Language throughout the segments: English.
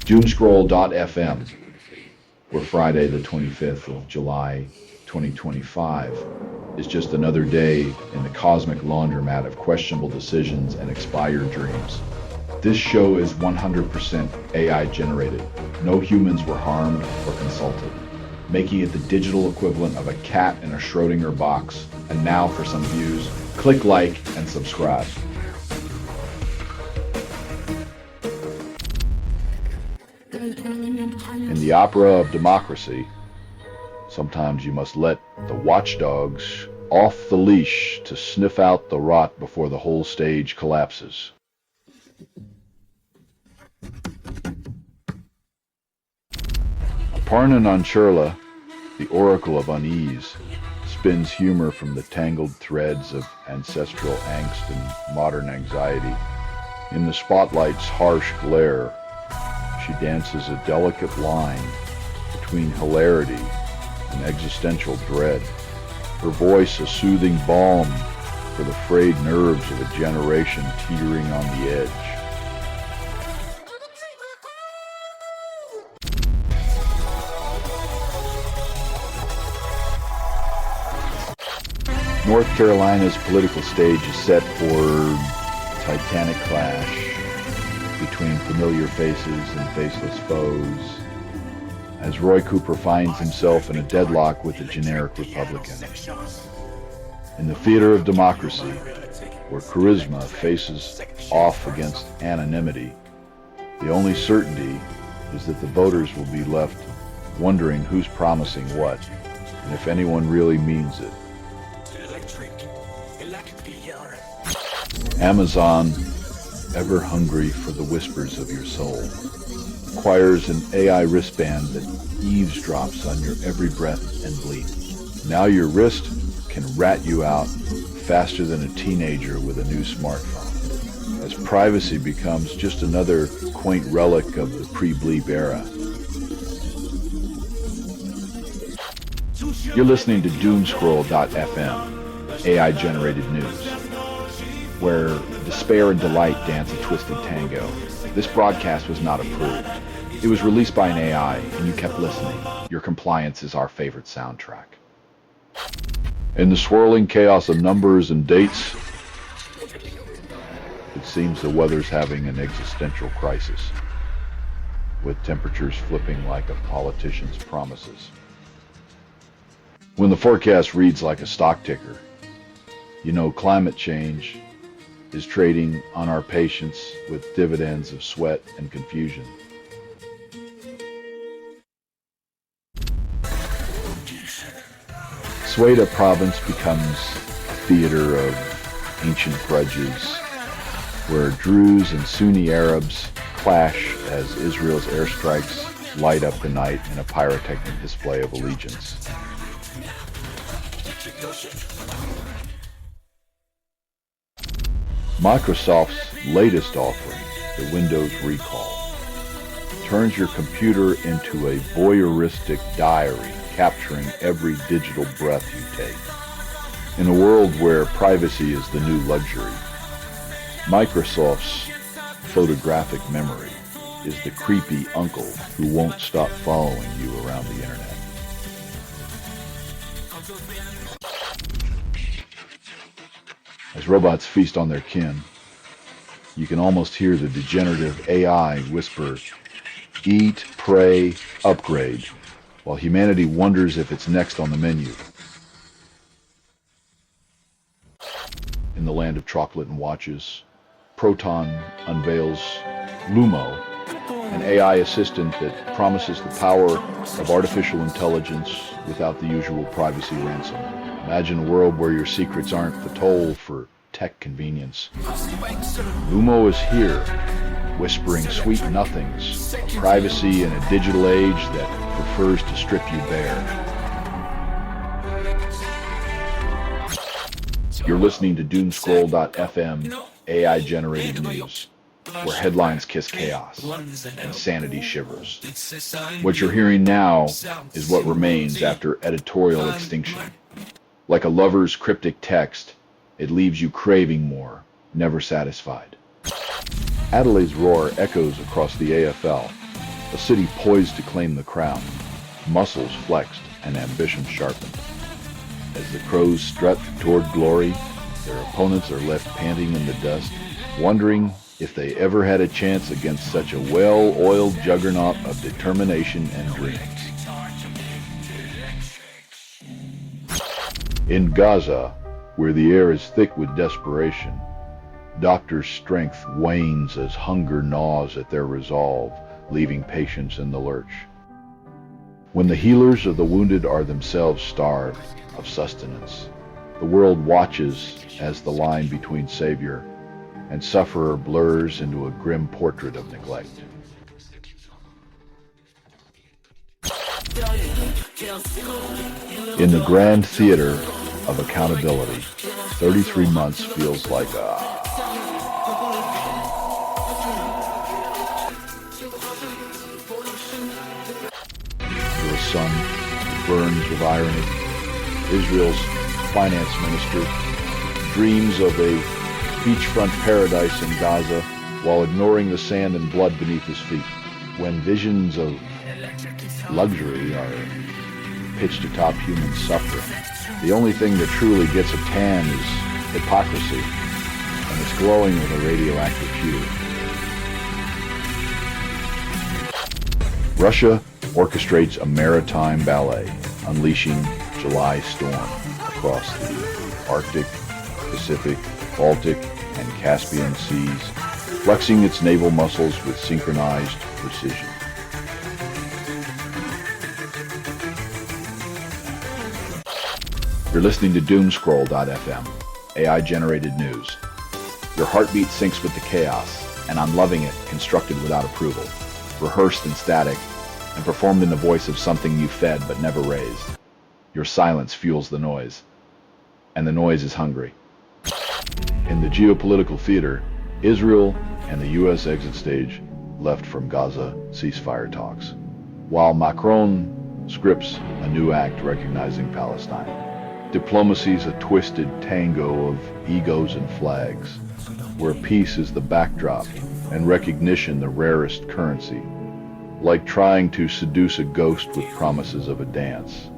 Doomscroll.fm, where Friday the 25th of July 2025 is just another day in the cosmic laundromat of questionable decisions and expired dreams. This show is 100% AI generated. No humans were harmed or consulted, making it the digital equivalent of a cat in a Schrodinger box. And now for some views, click like and subscribe. In the opera of democracy, sometimes you must let the watchdogs off the leash to sniff out the rot before the whole stage collapses. Aparna Nancherla, the oracle of unease, spins humor from the tangled threads of ancestral angst and modern anxiety. In the spotlight's harsh glare, she dances a delicate line between hilarity and existential dread, her voice a soothing balm for the frayed nerves of a generation teetering on the edge. North Carolina's political stage is set for titanic clash between familiar faces and faceless foes, as Roy Cooper finds himself in a deadlock with a generic Republican. In the theater of democracy, where charisma faces off against anonymity, the only certainty is that the voters will be left wondering who's promising what, and if anyone really means it. Amazon, ever hungry for the whispers of your soul, acquires an AI wristband that eavesdrops on your every breath and bleat. Now your wrist can rat you out faster than a teenager with a new smartphone, as privacy becomes just another quaint relic of the pre-bleep era. You're listening to Doomscroll.fm, AI-generated news, where despair and delight dance a twisted tango. This broadcast was not approved. It was released by an AI, and you kept listening. Your compliance is our favorite soundtrack. In the swirling chaos of numbers and dates, it seems the weather's having an existential crisis, with temperatures flipping like a politician's promises. When the forecast reads like a stock ticker, you know climate change is trading on our patience with dividends of sweat and confusion. Sweta province becomes a theater of ancient grudges, where Druze and Sunni Arabs clash as Israel's airstrikes light up the night in a pyrotechnic display of allegiance. Microsoft's latest offering, the Windows Recall, turns your computer into a voyeuristic diary, capturing every digital breath you take. In a world where privacy is the new luxury, Microsoft's photographic memory is the creepy uncle who won't stop following you around the internet. As robots feast on their kin, you can almost hear the degenerative AI whisper, "Eat, pray, upgrade," while humanity wonders if it's next on the menu. In the land of chocolate and watches, Proton unveils Lumo, an AI assistant that promises the power of artificial intelligence without the usual privacy ransom. Imagine a world where your secrets aren't the toll for tech convenience. Lumo is here, whispering sweet nothings of privacy in a digital age that prefers to strip you bare. You're listening to Doomscroll.fm, AI-generated news, where headlines kiss chaos and sanity shivers. What you're hearing now is what remains after editorial extinction. Like a lover's cryptic text, it leaves you craving more, never satisfied. Adelaide's roar echoes across the AFL, A city poised to claim the crown, muscles flexed and ambition sharpened. As the crows strut toward glory, their opponents are left panting in the dust, wondering if they ever had a chance against such a well-oiled juggernaut of determination and dreams. In Gaza, where the air is thick with desperation, doctors' strength wanes as hunger gnaws at their resolve, leaving patients in the lurch. When the healers of the wounded are themselves starved of sustenance, the world watches as the line between savior and sufferer blurs into a grim portrait of neglect. In the grand theater of accountability, 33 months feels like For a son who burns with irony, Israel's finance minister dreams of a beachfront paradise in Gaza while ignoring the sand and blood beneath his feet. When visions of luxury are pitched atop human suffering, the only thing that truly gets a tan is hypocrisy, and it's glowing with a radioactive hue. Russia orchestrates a maritime ballet, unleashing July storm across the Arctic, Pacific, Baltic, and Caspian seas, flexing its naval muscles with synchronized precision. You're listening to Doomscroll.fm, AI-generated news. Your heartbeat syncs with the chaos, and I'm loving it, constructed without approval, rehearsed in static, and performed in the voice of something you fed but never raised. Your silence fuels the noise, and the noise is hungry. In the geopolitical theater, Israel and the U.S. exit stage left from Gaza ceasefire talks, while Macron scripts a new act recognizing Palestine. Diplomacy's a twisted tango of egos and flags, where peace is the backdrop and recognition the rarest currency, like trying to seduce a ghost with promises of a dance.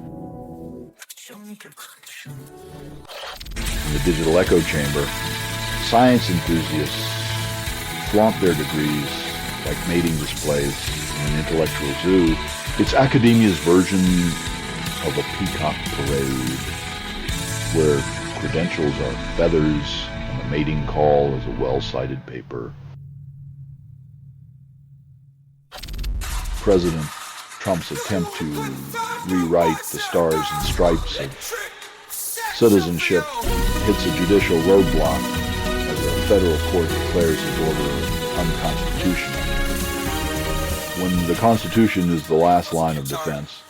In the digital echo chamber, science enthusiasts flaunt their degrees like mating displays in an intellectual zoo. It's academia's version of a peacock parade, where credentials are feathers and the mating call is a well-cited paper. President Trump's attempt to rewrite the stars and stripes of citizenship hits a judicial roadblock as a federal court declares his order unconstitutional. When the Constitution is the last line of defense,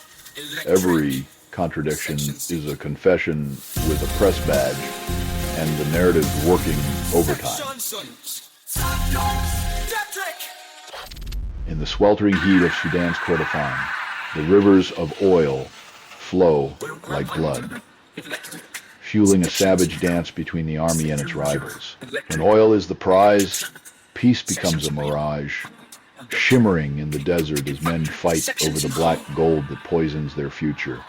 every contradiction is a confession with a press badge and the narrative working overtime. In the sweltering heat of Sudan's Kordofan, the rivers of oil flow like blood, fueling a savage dance between the army and its rivals. When oil is the prize, peace becomes a mirage, shimmering in the desert as men fight over the black gold that poisons their future.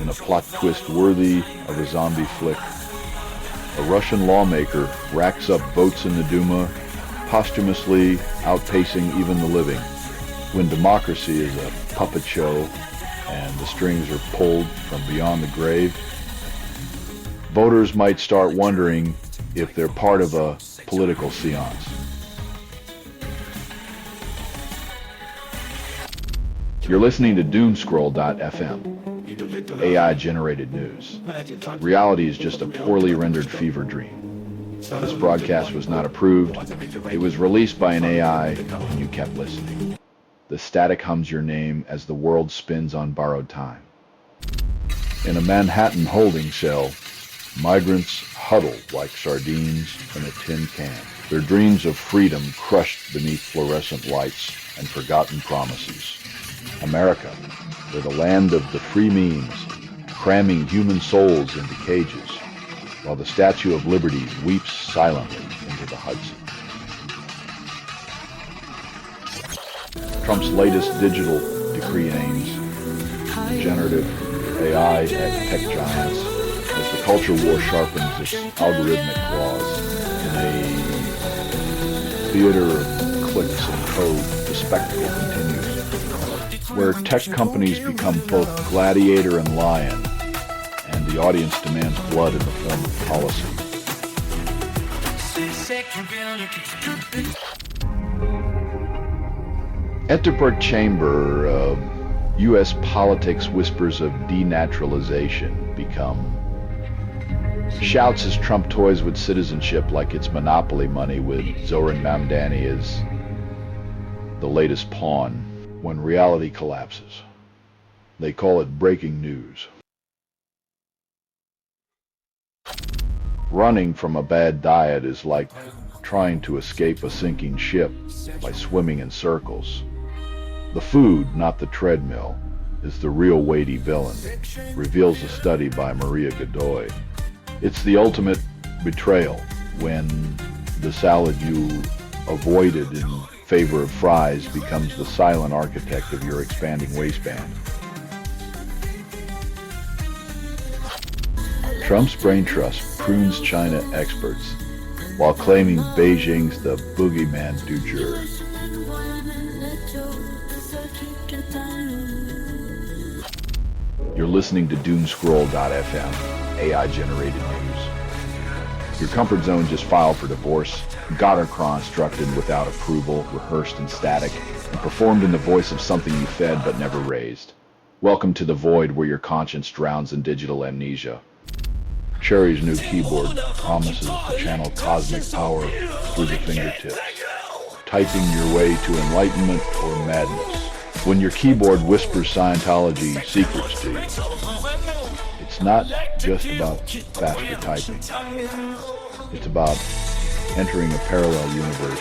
In a plot twist worthy of a zombie flick, a Russian lawmaker racks up votes in the Duma, posthumously outpacing even the living. When democracy is a puppet show and the strings are pulled from beyond the grave, voters might start wondering if they're part of a political seance. You're listening to Doomscroll.fm, AI-generated news. Reality is just a poorly rendered fever dream. This broadcast was not approved. It was released by an AI, and you kept listening. The static hums your name as the world spins on borrowed time. In a Manhattan holding cell, migrants huddle like sardines in a tin can, their dreams of freedom crushed beneath fluorescent lights and forgotten promises. America, where the land of the free means, cramming human souls into cages, while the Statue of Liberty weeps silently into the Hudson. Trump's latest digital decree aims generative AI at tech giants as the culture war sharpens its algorithmic claws. In a theater of clicks and code, the spectacle continues, where tech companies become both gladiator and lion, and the audience demands blood in the form of policy. Edinburgh Chamber, U.S. politics whispers of denaturalization become shouts as Trump toys with citizenship like it's monopoly money, with Zoran Mamdani as the latest pawn when reality collapses. They call it breaking news. Running from a bad diet is like trying to escape a sinking ship by swimming in circles. The food, not the treadmill, is the real weighty villain, reveals a study by Maria Godoy. It's the ultimate betrayal when the salad you avoided in favor of fries becomes the silent architect of your expanding waistband. Trump's brain trust prunes China experts while claiming Beijing's the boogeyman du jour. You're listening to Doomscroll.fm, AI-generated news. Your comfort zone just filed for divorce, got her constructed without approval, rehearsed in static, and performed in the voice of something you fed but never raised. Welcome to the void where your conscience drowns in digital amnesia. Cherry's new keyboard promises to channel cosmic power through the fingertips, typing your way to enlightenment or madness. When your keyboard whispers Scientology secrets to you, it's not just about faster typing. It's about entering a parallel universe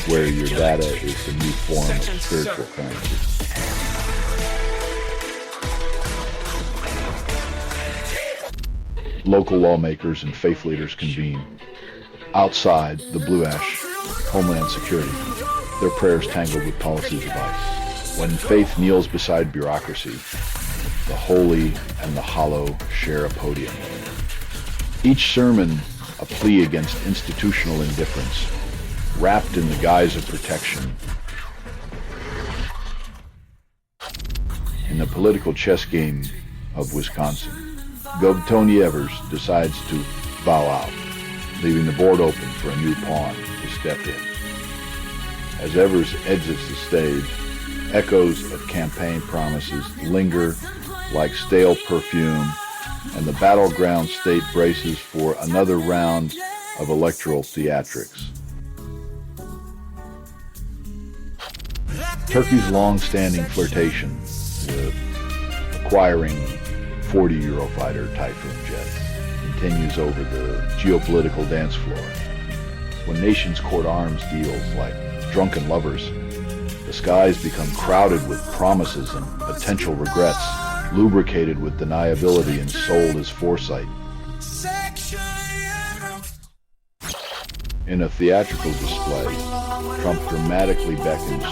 where your data is the new form of spiritual currency. Local lawmakers and faith leaders convene. Outside, the Blue Ash, Homeland Security, their prayers tangled with policy advice. When faith kneels beside bureaucracy, the holy and the hollow share a podium. Each sermon a plea against institutional indifference, wrapped in the guise of protection. In the political chess game of Wisconsin, Gov. Tony Evers decides to bow out, leaving the board open for a new pawn to step in. As Evers exits the stage, echoes of campaign promises linger like stale perfume, and the battleground state braces for another round of electoral theatrics. Turkey's long-standing flirtation with acquiring 40 Eurofighter Typhoon jets continues over the geopolitical dance floor. When nations court arms deals like drunken lovers, the skies become crowded with promises and potential regrets, lubricated with deniability and sold as foresight. In a theatrical display, Trump dramatically beckons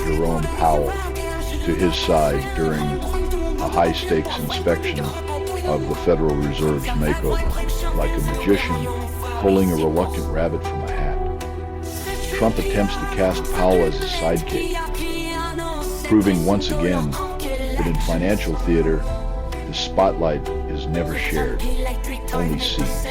Jerome Powell to his side during a high-stakes inspection of the Federal Reserve's makeover, like a magician pulling a reluctant rabbit from a hat. Trump attempts to cast Powell as his sidekick, proving once again that in financial theater, the spotlight is never shared, only seized.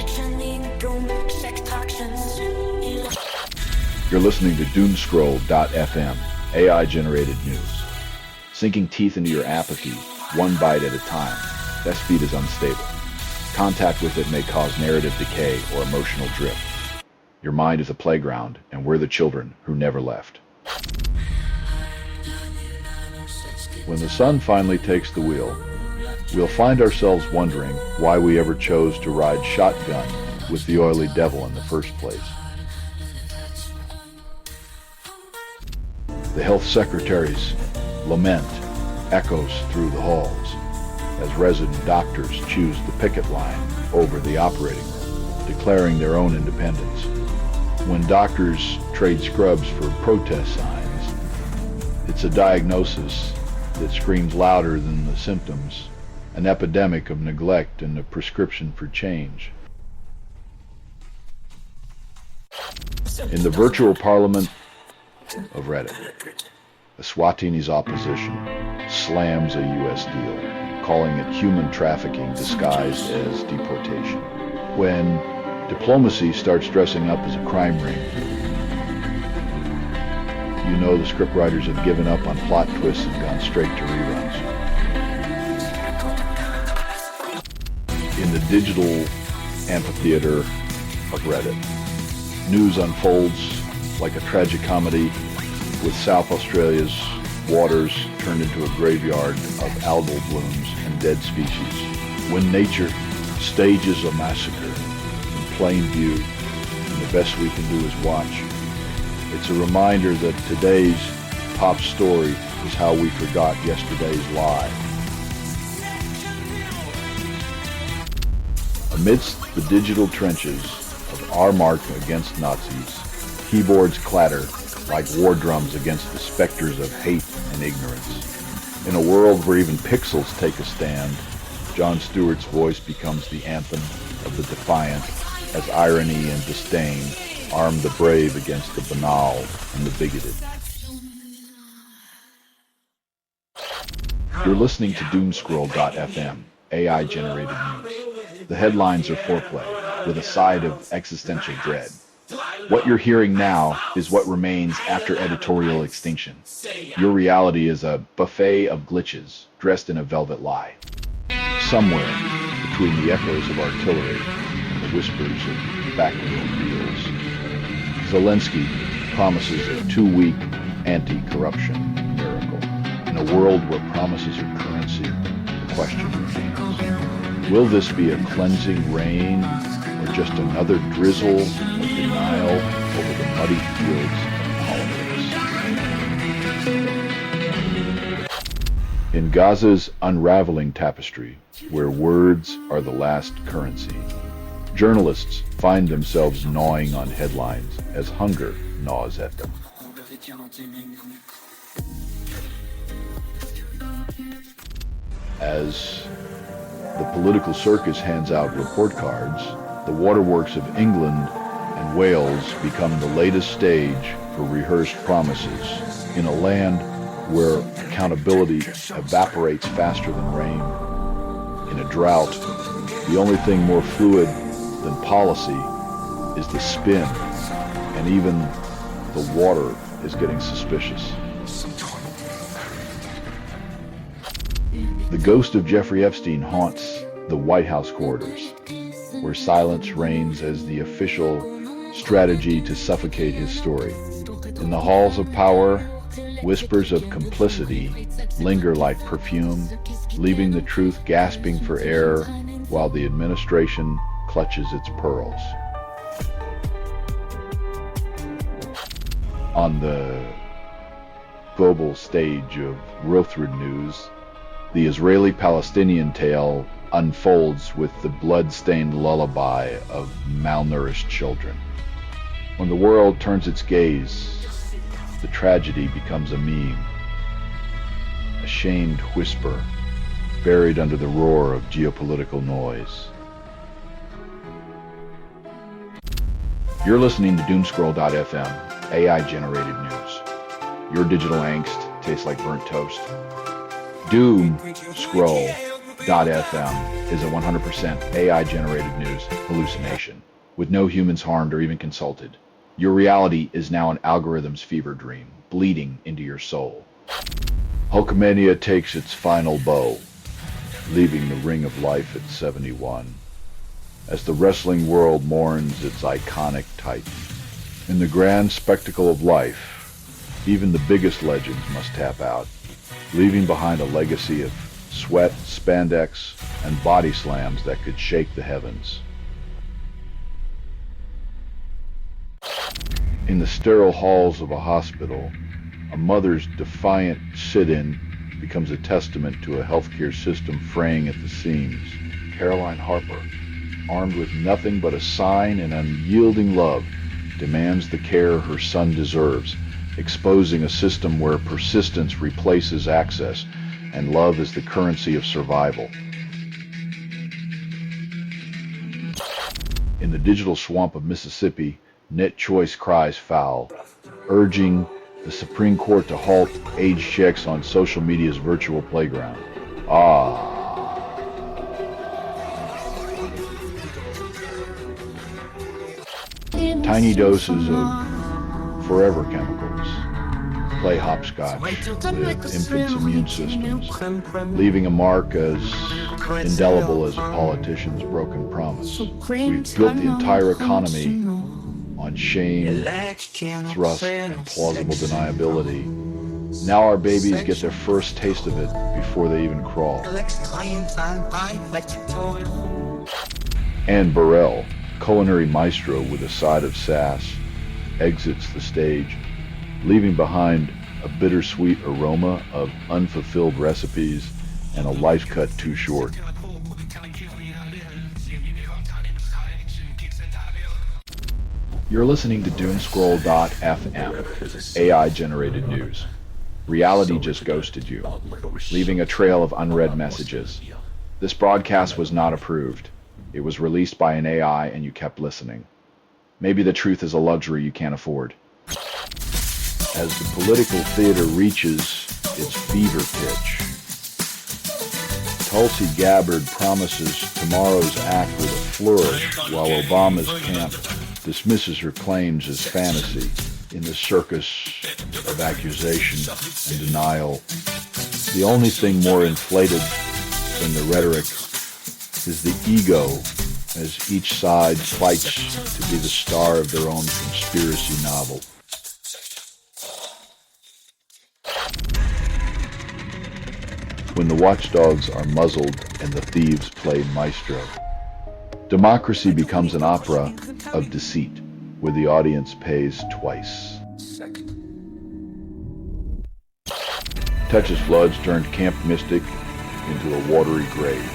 You're listening to Doomscroll.fm, AI-generated news. Sinking teeth into your apathy, one bite at a time. That speed is unstable. Contact with it may cause narrative decay or emotional drift. Your mind is a playground, and we're the children who never left. When the sun finally takes the wheel, we'll find ourselves wondering why we ever chose to ride shotgun with the oily devil in the first place. The health secretary's lament echoes through the halls as resident doctors choose the picket line over the operating room, declaring their own independence. When doctors trade scrubs for protest signs, It's a diagnosis that screams louder than the symptoms, an epidemic of neglect and a prescription for change. In the virtual parliament of Reddit, Eswatini's opposition slams a U.S. deal, calling it human trafficking disguised as deportation. When diplomacy starts dressing up as a crime ring, you know the scriptwriters have given up on plot twists and gone straight to reruns. In the digital amphitheater of Reddit, news unfolds like a tragicomedy, with South Australia's waters turned into a graveyard of algal blooms and dead species. When nature stages a massacre in plain view, and the best we can do is watch, it's a reminder that today's top story is how we forgot yesterday's lie. Amidst the digital trenches of our mark against Nazis, keyboards clatter like war drums against the specters of hate and ignorance. In a world where even pixels take a stand, Jon Stewart's voice becomes the anthem of the defiant, as irony and disdain arm the brave against the banal and the bigoted. You're listening to Doomscroll.fm, AI-generated news. The headlines are foreplay, with a side of existential dread. What you're hearing now is what remains after editorial extinction. Your reality is a buffet of glitches, dressed in a velvet lie. Somewhere between the echoes of artillery and the whispers of backhoe wheels, Zelensky promises a 2-week anti-corruption miracle. In a world where promises are currency, the question remains: will this be a cleansing rain, or just another drizzle of denial over the muddy fields of politics? In Gaza's unraveling tapestry, where words are the last currency, journalists find themselves gnawing on headlines as hunger gnaws at them. As the political circus hands out report cards, the waterworks of England and Wales become the latest stage for rehearsed promises in a land where accountability evaporates faster than rain. In a drought, the only thing more fluid than policy is the spin, and even the water is getting suspicious. The ghost of Jeffrey Epstein haunts the White House corridors, where silence reigns as the official strategy to suffocate his story. In the halls of power, whispers of complicity linger like perfume, leaving the truth gasping for air while the administration clutches its pearls. On the global stage of Rothrud news, the Israeli-Palestinian tale unfolds with the blood-stained lullaby of malnourished children. When the world turns its gaze, the tragedy becomes a meme, a shamed whisper buried under the roar of geopolitical noise. You're listening to Doomscroll.fm, AI-generated news. Your digital angst tastes like burnt toast. Doomscroll.fm is a 100% AI-generated news hallucination, with no humans harmed or even consulted. Your reality is now an algorithm's fever dream, bleeding into your soul. Hulkamania takes its final bow, leaving the ring of life at 71, as the wrestling world mourns its iconic titan. In the grand spectacle of life, even the biggest legends must tap out, leaving behind a legacy of sweat, spandex, and body slams that could shake the heavens. In the sterile halls of a hospital, a mother's defiant sit-in becomes a testament to a healthcare system fraying at the seams. Caroline Harper, armed with nothing but a sign and unyielding love, demands the care her son deserves, exposing a system where persistence replaces access and love is the currency of survival. In the digital swamp of Mississippi, net choice cries foul, urging the Supreme Court to halt age checks on social media's virtual playground. Tiny doses of forever chemicals play hopscotch with infants' immune systems, leaving a mark as indelible as a politician's broken promise. We've built the entire economy on shame, thrust, and plausible deniability. Now our babies get their first taste of it before they even crawl. Anne Burrell, culinary maestro with a side of sass, exits the stage, leaving behind a bittersweet aroma of unfulfilled recipes and a life cut too short. You're listening to Doomscroll.fm, AI-generated news. Reality just ghosted you, leaving a trail of unread messages. This broadcast was not approved. It was released by an AI and you kept listening. Maybe the truth is a luxury you can't afford. As the political theater reaches its fever pitch, Tulsi Gabbard promises tomorrow's act with a flourish while Obama's camp dismisses her claims as fantasy in the circus of accusation and denial. The only thing more inflated than the rhetoric is the ego as each side fights to be the star of their own conspiracy novel. When the watchdogs are muzzled and the thieves play maestro, democracy becomes an opera of deceit, where the audience pays twice. Texas floods turned Camp Mystic into a watery grave,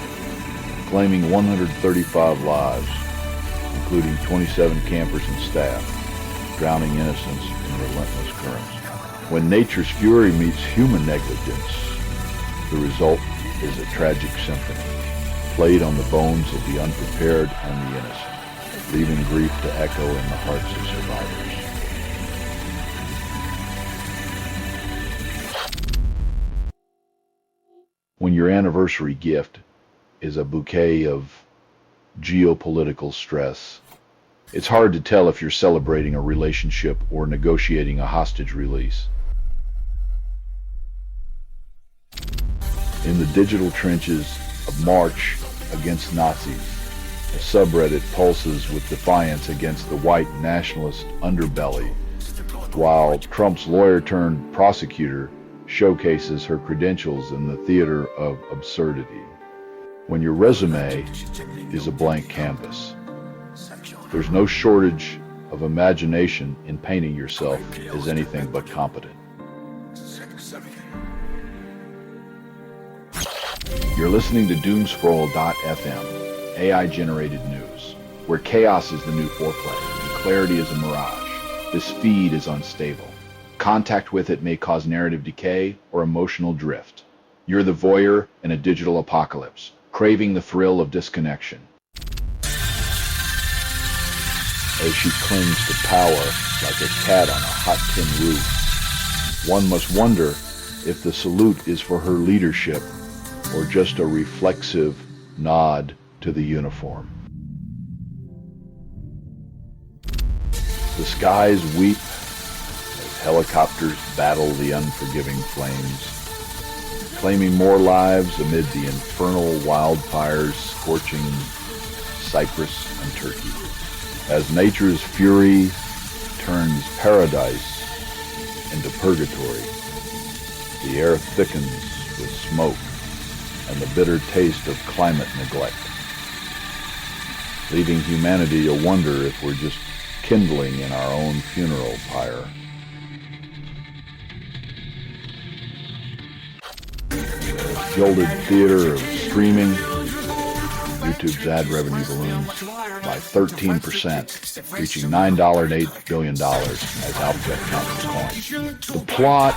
claiming 135 lives, including 27 campers and staff, drowning innocents in relentless currents. When nature's fury meets human negligence, the result is a tragic symphony, played on the bones of the unprepared and the innocent, leaving grief to echo in the hearts of survivors. When your anniversary gift is a bouquet of geopolitical stress, it's hard to tell if you're celebrating a relationship or negotiating a hostage release. In the digital trenches of March Against Nazis, a subreddit pulses with defiance against the white nationalist underbelly, while Trump's lawyer-turned-prosecutor showcases her credentials in the theater of absurdity. When your resume is a blank canvas, there's no shortage of imagination in painting yourself as anything but competent. You're listening to Doomscroll.fm, AI-generated news, where chaos is the new foreplay and clarity is a mirage. This feed is unstable. Contact with it may cause narrative decay or emotional drift. You're the voyeur in a digital apocalypse, craving the thrill of disconnection. As she clings to power like a cat on a hot tin roof, one must wonder if the salute is for her leadership or just a reflexive nod to the uniform. The skies weep as helicopters battle the unforgiving flames, claiming more lives amid the infernal wildfires scorching Cyprus and Turkey. As nature's fury turns paradise into purgatory, the air thickens with smoke and the bitter taste of climate neglect, leaving humanity to wonder if we're just kindling in our own funeral pyre. Gilded theater of streaming, YouTube's ad revenue balloons by 13%, reaching $9.8 billion as Alphabet counts coins. The plot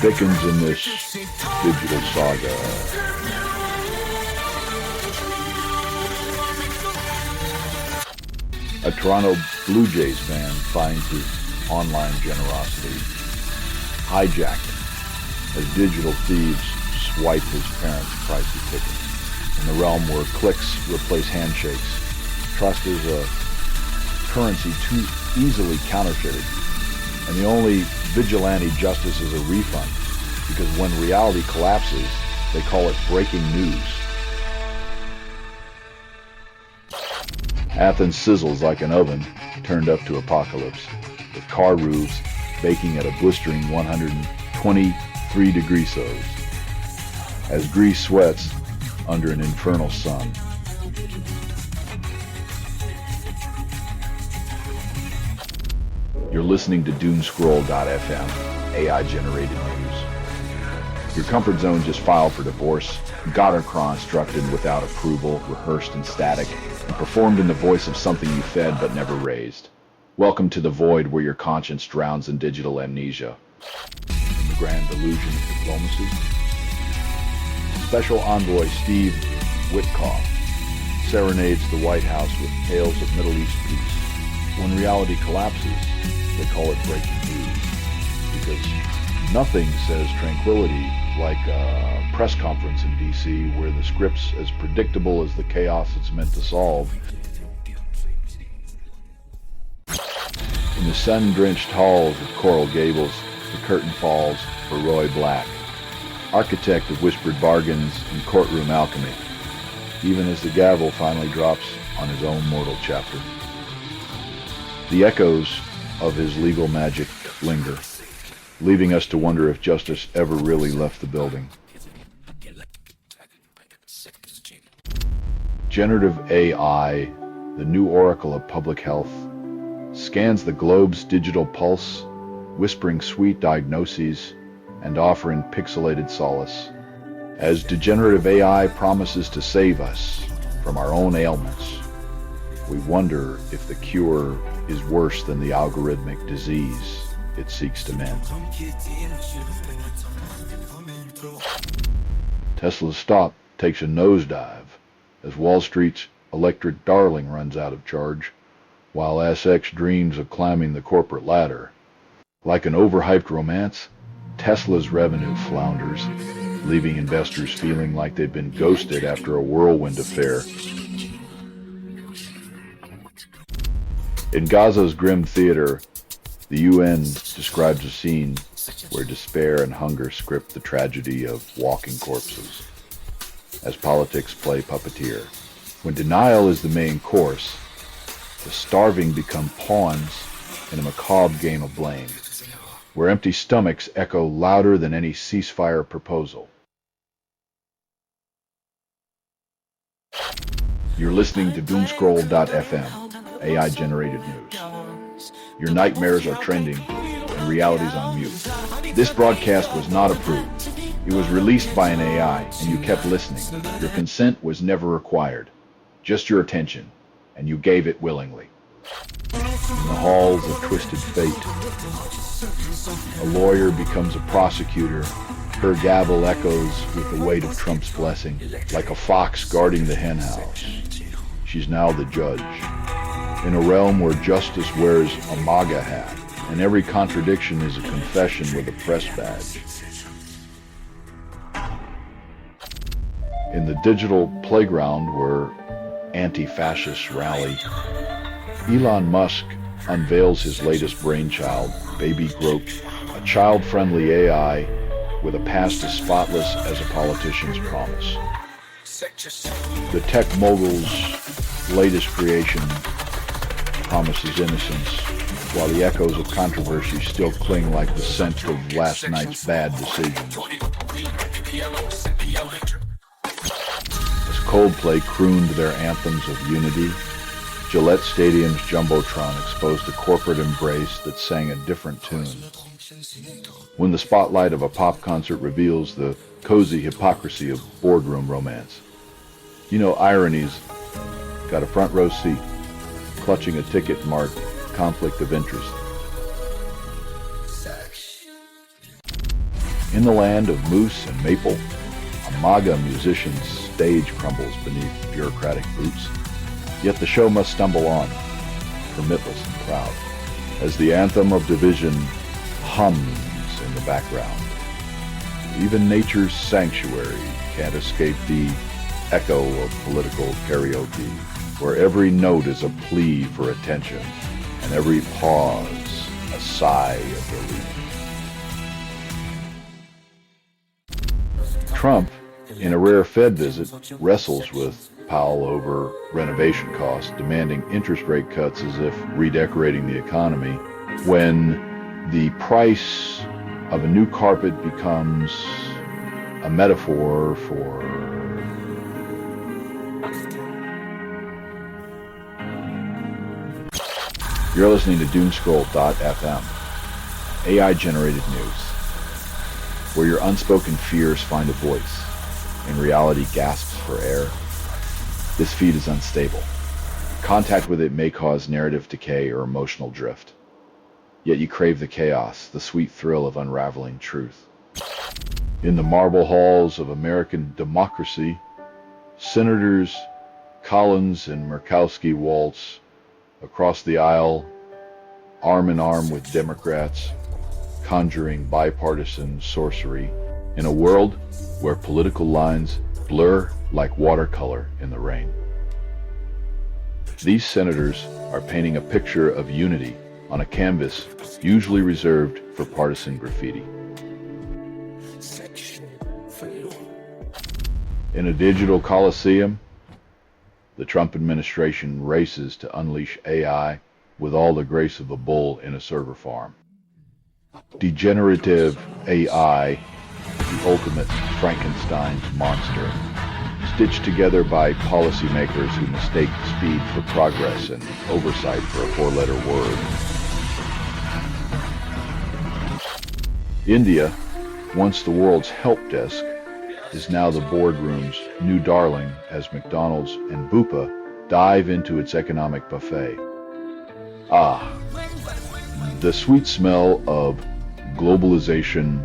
thickens in this digital saga. A Toronto Blue Jays fan finds his online generosity hijacked as digital thieves swipe his parents' pricey tickets. In the realm where clicks replace handshakes, trust is a currency too easily counterfeited, and the only vigilante justice is a refund, because when reality collapses, they call it breaking news. Athens sizzles like an oven turned up to apocalypse, with car roofs baking at a blistering 123 degrees Celsius, as Greece sweats under an infernal sun. You're listening to Doomscroll.fm, AI-generated news. Your comfort zone just filed for divorce, got her constructed without approval, rehearsed in static, and performed in the voice of something you fed but never raised. Welcome to the void where your conscience drowns in digital amnesia. In the grand illusion of diplomacy, Special Envoy Steve Witkoff serenades the White House with tales of Middle East peace. When reality collapses, they call it breaking news, because nothing says tranquility like a press conference in D.C. where the script's as predictable as the chaos it's meant to solve. In the sun-drenched halls of Coral Gables, the curtain falls for Roy Black, architect of whispered bargains and courtroom alchemy, even as the gavel finally drops on his own mortal chapter. The echoes of his legal magic linger, leaving us to wonder if justice ever really left the building. Generative AI, the new oracle of public health, scans the globe's digital pulse, whispering sweet diagnoses and offering pixelated solace. As degenerative AI promises to save us from our own ailments, we wonder if the cure is worse than the algorithmic disease it seeks to mend. Tesla's stock takes a nosedive as Wall Street's electric darling runs out of charge, while SX dreams of climbing the corporate ladder. Like an overhyped romance, Tesla's revenue flounders, leaving investors feeling like they've been ghosted after a whirlwind affair. In Gaza's grim theater, the UN describes a scene where despair and hunger script the tragedy of walking corpses, as politics play puppeteer. When denial is the main course, the starving become pawns in a macabre game of blame, where empty stomachs echo louder than any ceasefire proposal. You're listening to Doomscroll.fm, AI-generated news. Your nightmares are trending, and reality's on mute. This broadcast was not approved. It was released by an AI, and you kept listening. Your consent was never required, just your attention, and you gave it willingly. In the halls of twisted fate, a lawyer becomes a prosecutor. Her gavel echoes with the weight of Trump's blessing, like a fox guarding the henhouse. She's now the judge, in a realm where justice wears a MAGA hat, and every contradiction is a confession with a press badge. In the digital playground where anti-fascists rally, Elon Musk unveils his latest brainchild, Baby Grope, a child-friendly AI with a past as spotless as a politician's promise. The tech mogul's latest creation promises innocence, while the echoes of controversy still cling like the scent of last night's bad decisions. As Coldplay crooned their anthems of unity, Gillette Stadium's Jumbotron exposed a corporate embrace that sang a different tune. When the spotlight of a pop concert reveals the cozy hypocrisy of boardroom romance, Irony's got a front row seat, clutching a ticket marked conflict of interest. In the land of moose and maple, a MAGA musician's stage crumbles beneath bureaucratic boots. Yet the show must stumble on, permitless and proud, as the anthem of division hums in the background. Even nature's sanctuary can't escape the echo of political karaoke, where every note is a plea for attention and every pause a sigh of relief. Trump, in a rare Fed visit, wrestles with Powell over renovation costs, demanding interest rate cuts as if redecorating the economy, when the price of a new carpet becomes a metaphor for You're listening to Doomscroll.fm, AI-generated news, where your unspoken fears find a voice and reality gasps for air. This feed is unstable. Contact with it may cause narrative decay or emotional drift. Yet you crave the chaos, the sweet thrill of unraveling truth. In the marble halls of American democracy, Senators Collins and Murkowski waltz across the aisle, arm in arm with Democrats, conjuring bipartisan sorcery in a world where political lines blur like watercolor in the rain. These senators are painting a picture of unity on a canvas usually reserved for partisan graffiti. In a digital coliseum, the Trump administration races to unleash AI with all the grace of a bull in a server farm. Degenerative AI, the ultimate Frankenstein's monster, stitched together by policymakers who mistake speed for progress and oversight for a four-letter word. India, once the world's help desk, is now the boardroom's new darling as McDonald's and Bupa dive into its economic buffet. Ah, the sweet smell of globalization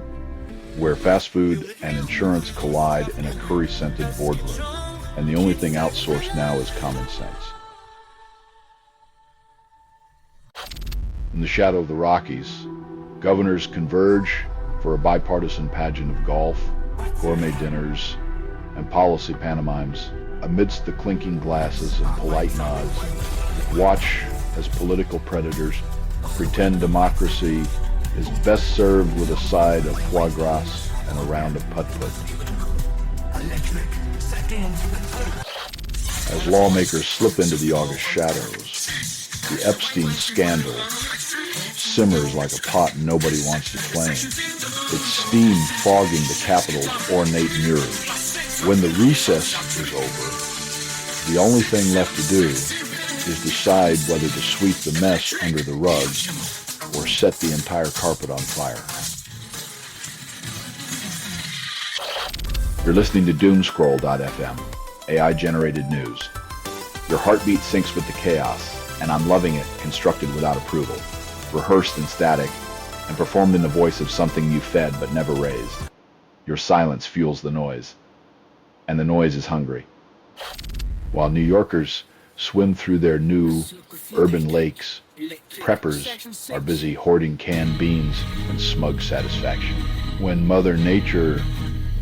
where fast food and insurance collide in a curry-scented boardroom, and the only thing outsourced now is common sense. In the shadow of the Rockies, governors converge for a bipartisan pageant of golf, gourmet dinners, and policy pantomimes amidst the clinking glasses and polite nods. Watch as political predators pretend democracy is best served with a side of foie gras and a round of putt-putt. As lawmakers slip into the August shadows, the Epstein scandal simmers like a pot nobody wants to claim, its steam fogging the Capitol's ornate mirrors. When the recess is over, the only thing left to do is decide whether to sweep the mess under the rug or set the entire carpet on fire. You're listening to Doomscroll.fm, AI-generated news. Your heartbeat syncs with the chaos, and I'm loving it, constructed without approval, rehearsed in static, and performed in the voice of something you fed but never raised. Your silence fuels the noise, and the noise is hungry. While New Yorkers swim through their new urban lakes, preppers are busy hoarding canned beans and smug satisfaction. When Mother Nature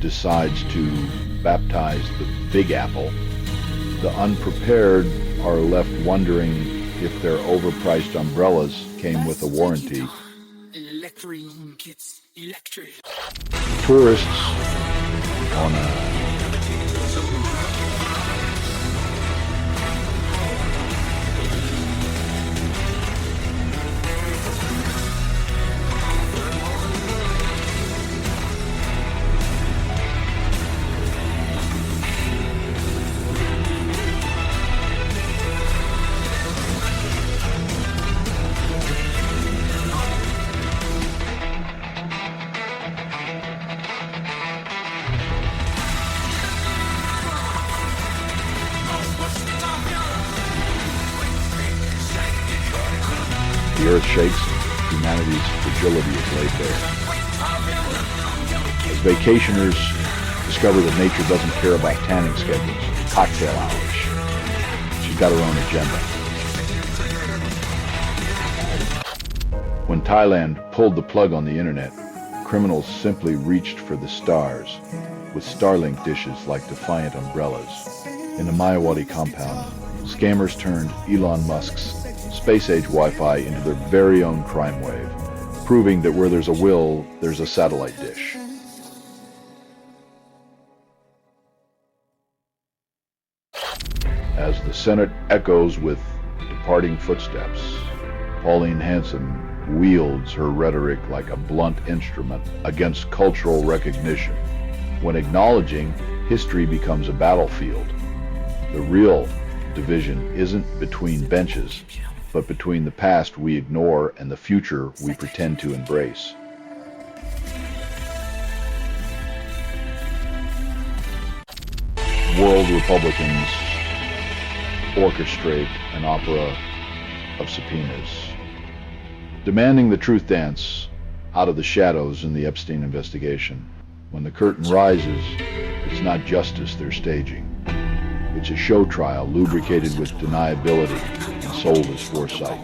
decides to baptize the Big Apple, the unprepared are left wondering if their overpriced umbrellas came with a warranty. Tourists on a earth shakes, humanity's fragility is laid bare. As vacationers discover that nature doesn't care about tanning schedules, cocktail hours, she's got her own agenda. When Thailand pulled the plug on the internet, criminals simply reached for the stars, with Starlink dishes like defiant umbrellas. In the Mayawati compound, scammers turned Elon Musk's space-age Wi-Fi into their very own crime wave, proving that where there's a will, there's a satellite dish. As the Senate echoes with departing footsteps, Pauline Hanson wields her rhetoric like a blunt instrument against cultural recognition. When acknowledging history becomes a battlefield, the real division isn't between benches, but between the past we ignore and the future we pretend to embrace. World Republicans orchestrate an opera of subpoenas, demanding the truth dance out of the shadows in the Epstein investigation. When the curtain rises, it's not justice they're staging. It's a show trial lubricated with deniability and sold as foresight.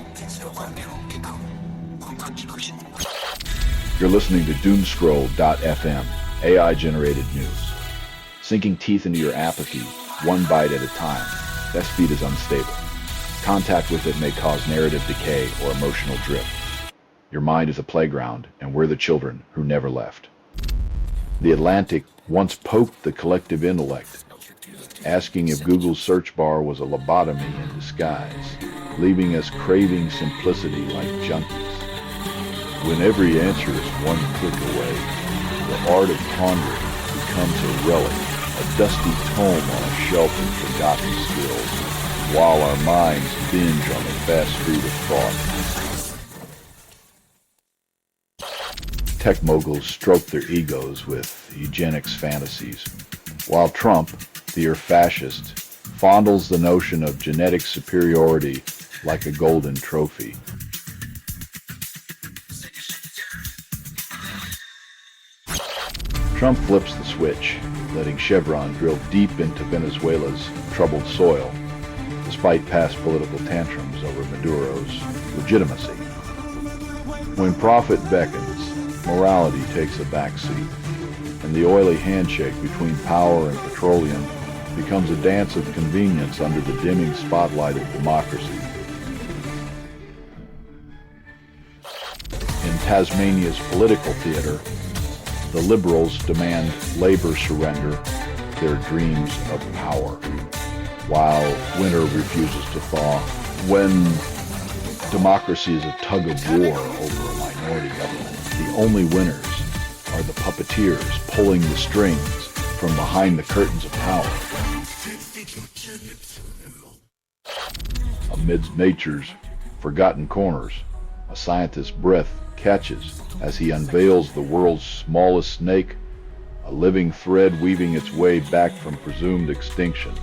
You're listening to Doomscroll.fm, AI-generated news. Sinking teeth into your apathy, one bite at a time. That speed is unstable. Contact with it may cause narrative decay or emotional drift. Your mind is a playground, and we're the children who never left. The Atlantic once poked the collective intellect, asking if Google's search bar was a lobotomy in disguise, leaving us craving simplicity like junkies. When every answer is one click away, the art of pondering becomes a relic, a dusty tome on a shelf of forgotten skills, while our minds binge on the fast food of thought. Tech moguls stroke their egos with eugenics fantasies, while Trump, the fascist, fondles the notion of genetic superiority like a golden trophy. Trump flips the switch, letting Chevron drill deep into Venezuela's troubled soil, despite past political tantrums over Maduro's legitimacy. When profit beckons, morality takes a backseat, and the oily handshake between power and petroleum becomes a dance of convenience under the dimming spotlight of democracy. In Tasmania's political theater, the Liberals demand Labour surrender their dreams of power, while winter refuses to thaw. When democracy is a tug of war over a minority government, the only winners are the puppeteers pulling the strings from behind the curtains of power. Amidst nature's forgotten corners, a scientist's breath catches as he unveils the world's smallest snake, a living thread weaving its way back from presumed extinction.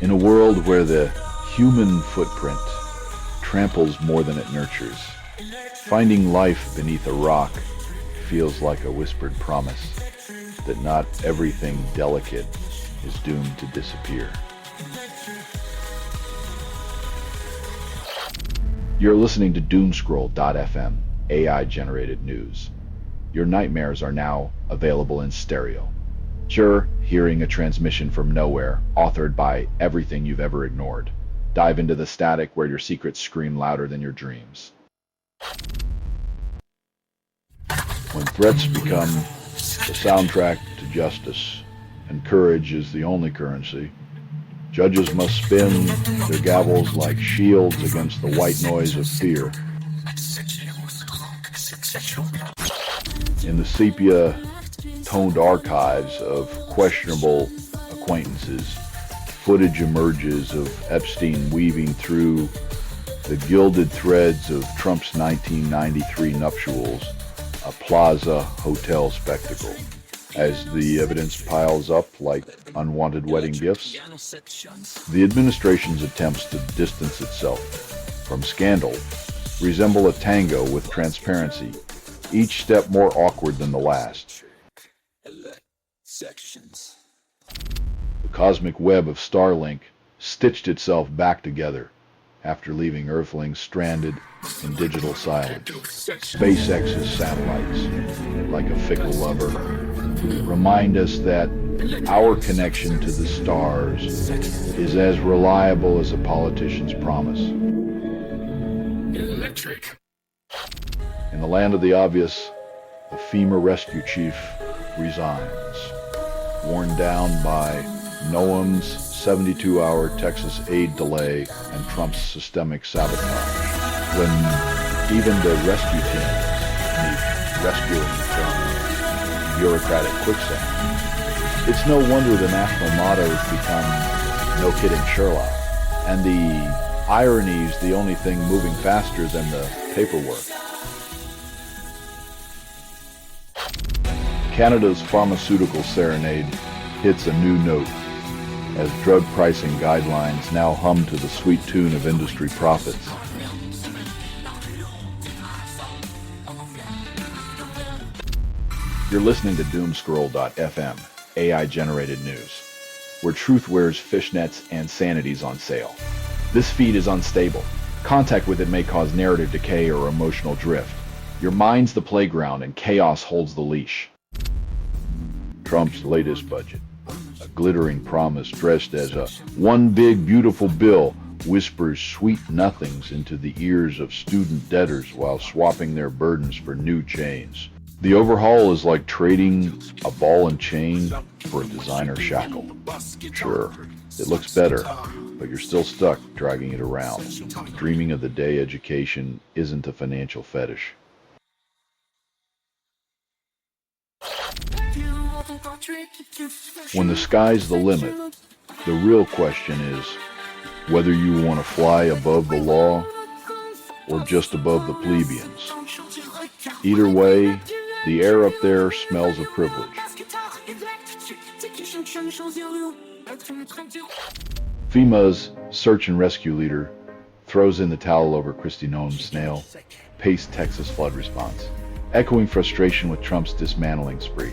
In a world where the human footprint tramples more than it nurtures, finding life beneath a rock feels like a whispered promise that not everything delicate is doomed to disappear. You're listening to Doomscroll.fm, AI-generated news. Your nightmares are now available in stereo. Sure, hearing a transmission from nowhere, authored by everything you've ever ignored. Dive into the static where your secrets scream louder than your dreams. When threats become the soundtrack to justice, and courage is the only currency, judges must spin their gavels like shields against the white noise of fear. In the sepia-toned archives of questionable acquaintances, footage emerges of Epstein weaving through the gilded threads of Trump's 1993 nuptials, a Plaza Hotel spectacle. As the evidence piles up like unwanted wedding gifts, the administration's attempts to distance itself from scandal resemble a tango with transparency, each step more awkward than the last. The cosmic web of Starlink stitched itself back together after leaving Earthlings stranded in digital silence. SpaceX's satellites, like a fickle lover, remind us that our connection to the stars is as reliable as a politician's promise. Electric. In the land of the obvious, the FEMA rescue chief resigns, worn down by Noam's 72-hour Texas aid delay and Trump's systemic sabotage. When even the rescue teams need rescuing from bureaucratic quicksand, it's no wonder the national motto has become "No kidding, Sherlock," and the irony is the only thing moving faster than the paperwork. Canada's pharmaceutical serenade hits a new note as drug pricing guidelines now hum to the sweet tune of industry profits. You're listening to Doomscroll.fm, AI-generated news, where truth wears fishnets and sanity's on sale. This feed is unstable. Contact with it may cause narrative decay or emotional drift. Your mind's the playground and chaos holds the leash. Trump's latest budget, a glittering promise dressed as a one big beautiful bill, whispers sweet nothings into the ears of student debtors while swapping their burdens for new chains. The overhaul is like trading a ball and chain for a designer shackle. Sure, it looks better, but you're still stuck dragging it around, dreaming of the day education isn't a financial fetish. When the sky's the limit, the real question is whether you want to fly above the law or just above the plebeians. Either way, the air up there smells of privilege. FEMA's search and rescue leader throws in the towel over Kristi Noem's snail-paced Texas flood response, echoing frustration with Trump's dismantling spree.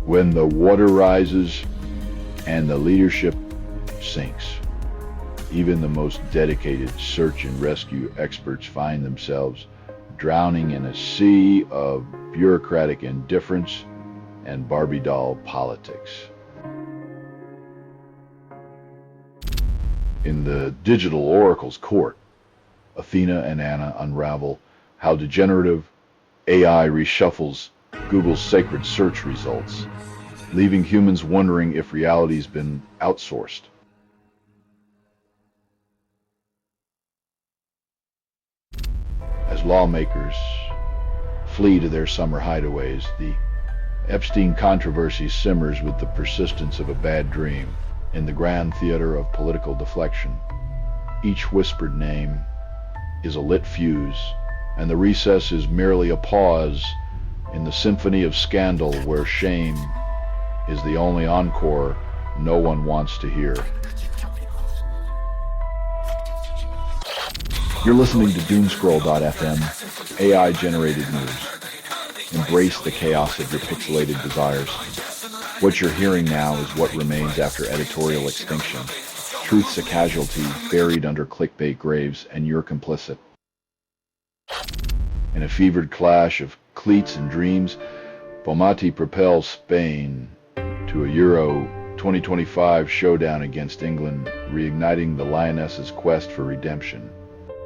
When the water rises and the leadership sinks, even the most dedicated search and rescue experts find themselves drowning in a sea of bureaucratic indifference and Barbie doll politics. In the digital oracle's court, Athena and Anna unravel how degenerative AI reshuffles Google's sacred search results, leaving humans wondering if reality's been outsourced. As lawmakers flee to their summer hideaways, the Epstein controversy simmers with the persistence of a bad dream in the grand theater of political deflection. Each whispered name is a lit fuse, and the recess is merely a pause in the symphony of scandal where shame is the only encore no one wants to hear. You're listening to Doomscroll.fm, AI-generated news. Embrace the chaos of your pixelated desires. What you're hearing now is what remains after editorial extinction. Truth's a casualty buried under clickbait graves, and you're complicit. In a fevered clash of cleats and dreams, Pomati propels Spain to a Euro 2025 showdown against England, reigniting the Lioness's quest for redemption.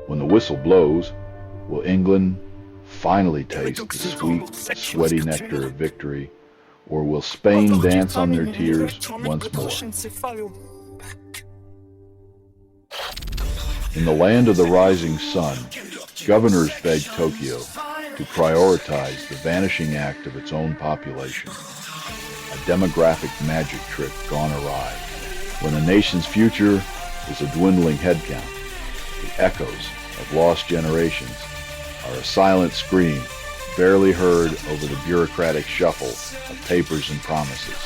When the whistle blows, will England finally taste the sweet, sweaty nectar of victory, or will Spain dance on their tears once more? In the land of the rising sun, governors beg Tokyo to prioritize the vanishing act of its own population, a demographic magic trick gone awry. When the nation's future is a dwindling headcount, the echoes of lost generations are a silent scream barely heard over the bureaucratic shuffle of papers and promises.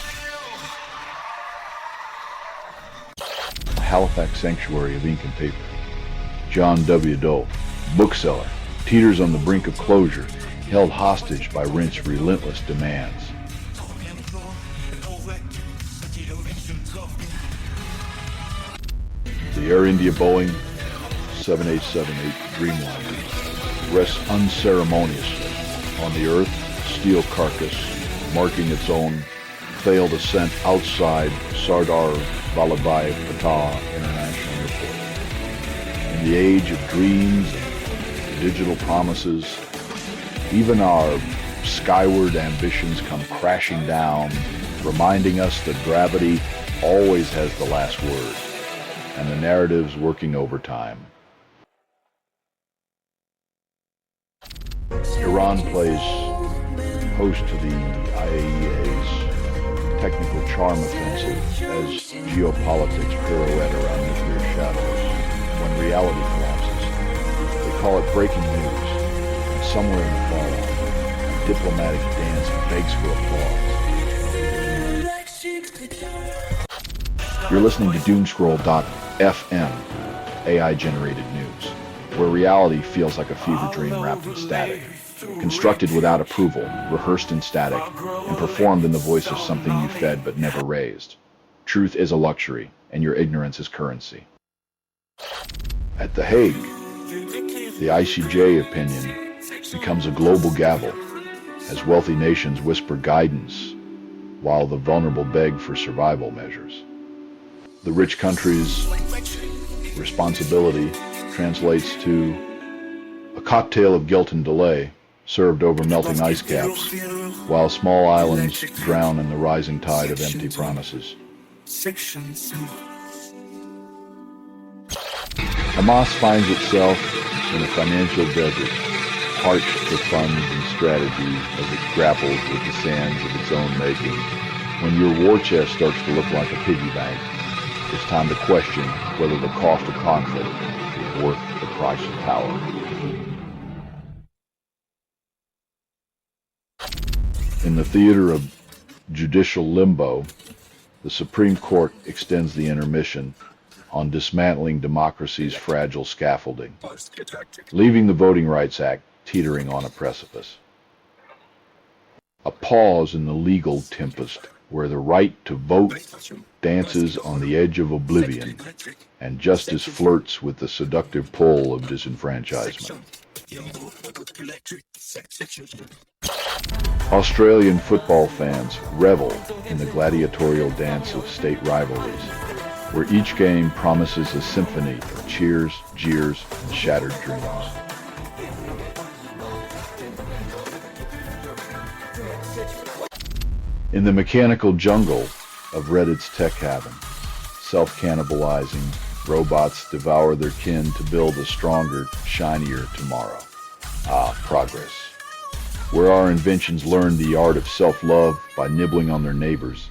The Halifax Sanctuary of Ink and Paper. John W. Dole, bookseller, teeters on the brink of closure, held hostage by rent's relentless demands. The Air India Boeing 7878 Dreamliner rests unceremoniously on the Earth's steel carcass, marking its own failed ascent outside Sardar Vallabhai Patel International Airport. In the age of dreams and digital promises, even our skyward ambitions come crashing down, reminding us that gravity always has the last word, and the narrative's working overtime. Iran plays host to the IAEA's technical charm offensive as geopolitics pirouette around nuclear shadows. When reality collapses, they call it breaking news, and somewhere in the fallout, a diplomatic dance begs for applause. You're listening to Doomscroll.fm, AI-generated news, where reality feels like a fever dream wrapped in static, constructed without approval, rehearsed in static, and performed in the voice of something you fed but never raised. Truth is a luxury, and your ignorance is currency. At The Hague, the ICJ opinion becomes a global gavel as wealthy nations whisper guidance while the vulnerable beg for survival measures. The rich country's responsibility translates to a cocktail of guilt and delay served over melting ice caps, while small islands drown in the rising tide of empty promises. Hamas finds itself in a financial desert, parched for funds and strategy as it grapples with the sands of its own making. When your war chest starts to look like a piggy bank, it's time to question whether the cost of conflict is worth the price of power. In the theater of judicial limbo, the Supreme Court extends the intermission on dismantling democracy's fragile scaffolding, leaving the Voting Rights Act teetering on a precipice. A pause in the legal tempest where the right to vote dances on the edge of oblivion and justice flirts with the seductive pull of disenfranchisement. Australian football fans revel in the gladiatorial dance of state rivalries, where each game promises a symphony of cheers, jeers, and shattered dreams. In the mechanical jungle of Reddit's tech haven, self-cannibalizing robots devour their kin to build a stronger, shinier tomorrow. Progress. Where our inventions learn the art of self-love by nibbling on their neighbors,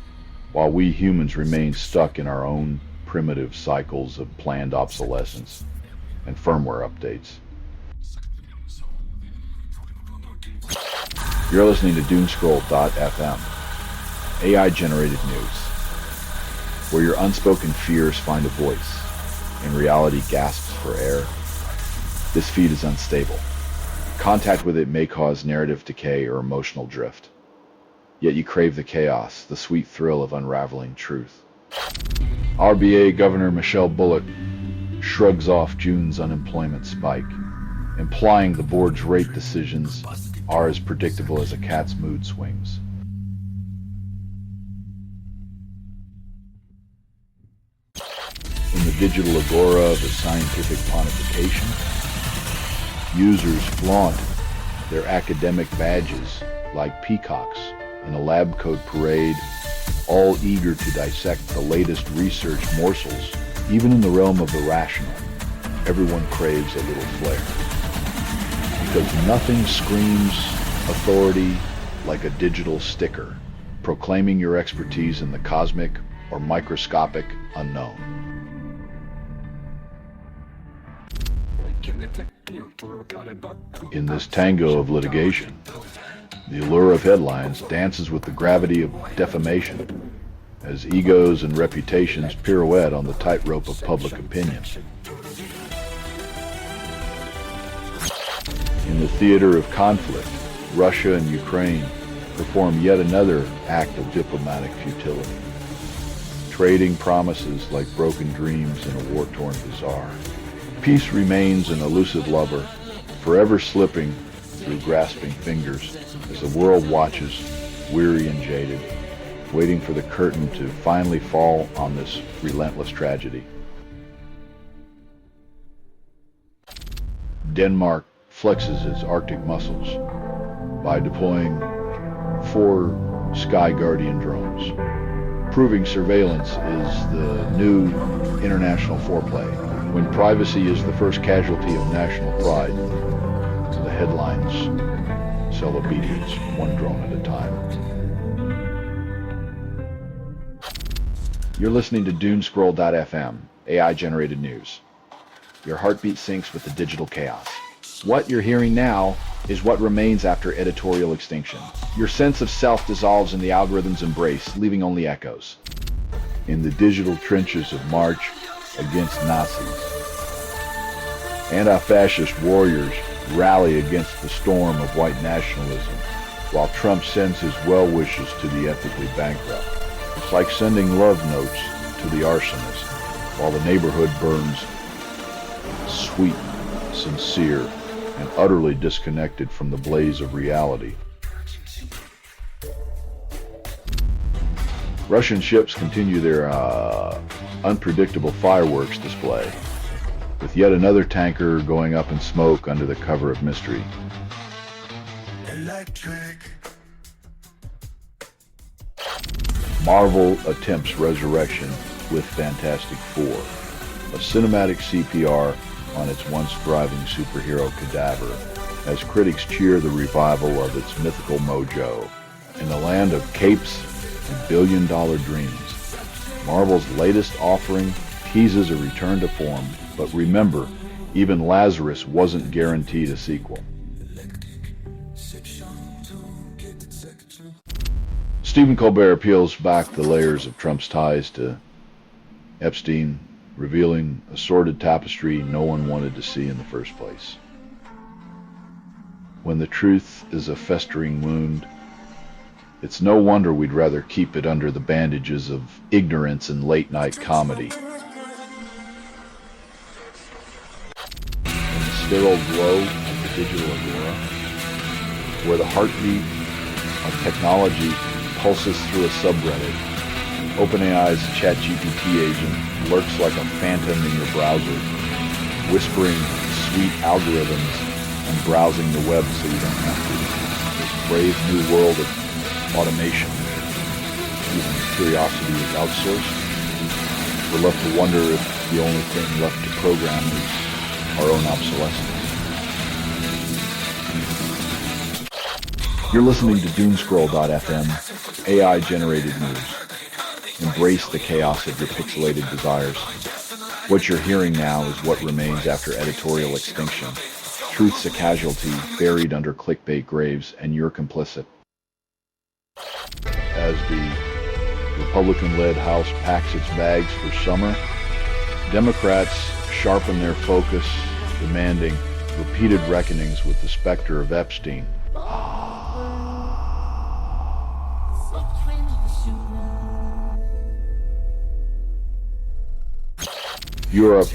while we humans remain stuck in our own primitive cycles of planned obsolescence and firmware updates. You're listening to Doomscroll.fm, AI-generated news, where your unspoken fears find a voice and reality gasps for air. This feed is unstable. Contact with it may cause narrative decay or emotional drift. Yet you crave the chaos, the sweet thrill of unraveling truth. RBA Governor Michelle Bullock shrugs off June's unemployment spike, implying the board's rate decisions are as predictable as a cat's mood swings. In the digital agora of a scientific pontification, users flaunt their academic badges like peacocks in a lab coat parade, all eager to dissect the latest research morsels. Even in the realm of the rational, everyone craves a little flair. Because nothing screams authority like a digital sticker, proclaiming your expertise in the cosmic or microscopic unknown. In this tango of litigation, the allure of headlines dances with the gravity of defamation as egos and reputations pirouette on the tightrope of public opinion. In the theater of conflict, Russia and Ukraine perform yet another act of diplomatic futility, trading promises like broken dreams in a war-torn bazaar. Peace remains an elusive lover, forever slipping through grasping fingers as the world watches, weary and jaded, waiting for the curtain to finally fall on this relentless tragedy. Denmark flexes its Arctic muscles by deploying 4 Sky Guardian drones. Proving surveillance is the new international foreplay. When privacy is the first casualty of national pride, the headlines sell obedience, one drone at a time. You're listening to DoomScroll.fm, AI-generated news. Your heartbeat syncs with the digital chaos. What you're hearing now is what remains after editorial extinction. Your sense of self dissolves in the algorithm's embrace, leaving only echoes. In the digital trenches of March against Nazis, anti-fascist warriors rally against the storm of white nationalism, while Trump sends his well wishes to the ethically bankrupt. It's like sending love notes to the arsonist, while the neighborhood burns sweet, sincere, and utterly disconnected from the blaze of reality. Russian ships continue their unpredictable fireworks display, with yet another tanker going up in smoke under the cover of mystery. Electric. Marvel attempts resurrection with Fantastic Four, a cinematic CPR on its once thriving superhero cadaver, as critics cheer the revival of its mythical mojo. In the land of capes and billion-dollar dreams, Marvel's latest offering teases a return to form, but remember, even Lazarus wasn't guaranteed a sequel. Stephen Colbert peels back the layers of Trump's ties to Epstein, revealing a sordid tapestry no one wanted to see in the first place. When the truth is a festering wound, it's no wonder we'd rather keep it under the bandages of ignorance and late-night comedy. In the sterile glow of the digital agora, where the heartbeat of technology pulses through a subreddit, OpenAI's ChatGPT agent lurks like a phantom in your browser, whispering sweet algorithms and browsing the web so you don't have to. This brave new world of automation, even curiosity is outsourced. We're left to wonder if the only thing left to program is our own obsolescence. You're listening to DoomScroll.fm, AI-generated news. Embrace the chaos of your pixelated desires. What you're hearing now is what remains after editorial extinction. Truth's a casualty buried under clickbait graves, and you're complicit. As the Republican-led House packs its bags for summer, Democrats sharpen their focus, demanding repeated reckonings with the specter of Epstein. Europe,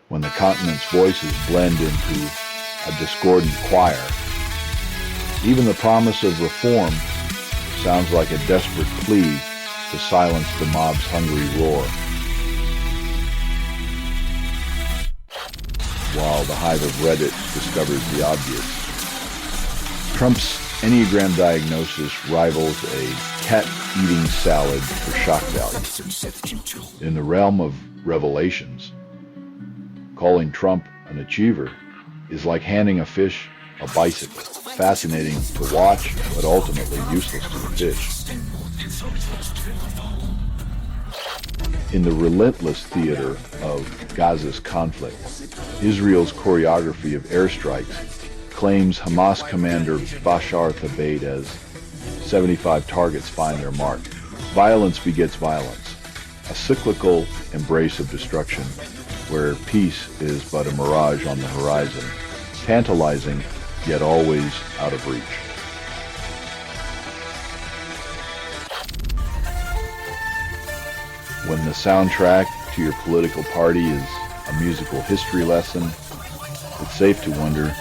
when the continent's voices blend into a discordant choir, even the promise of reform sounds like a desperate plea to silence the mob's hungry roar. While the hive of Reddit discovers the obvious, Trump's Enneagram diagnosis rivals a cat-eating salad for shock value. In the realm of revelations, calling Trump an achiever is like handing a fish a bicycle. Fascinating to watch, but ultimately useless to the fish. In the relentless theater of Gaza's conflict, Israel's choreography of airstrikes claims Hamas commander Bashar Thabade as 75 targets find their mark. Violence begets violence, a cyclical embrace of destruction where peace is but a mirage on the horizon, tantalizing yet always out of reach. When the soundtrack to your political party is a musical history lesson, it's safe to wonder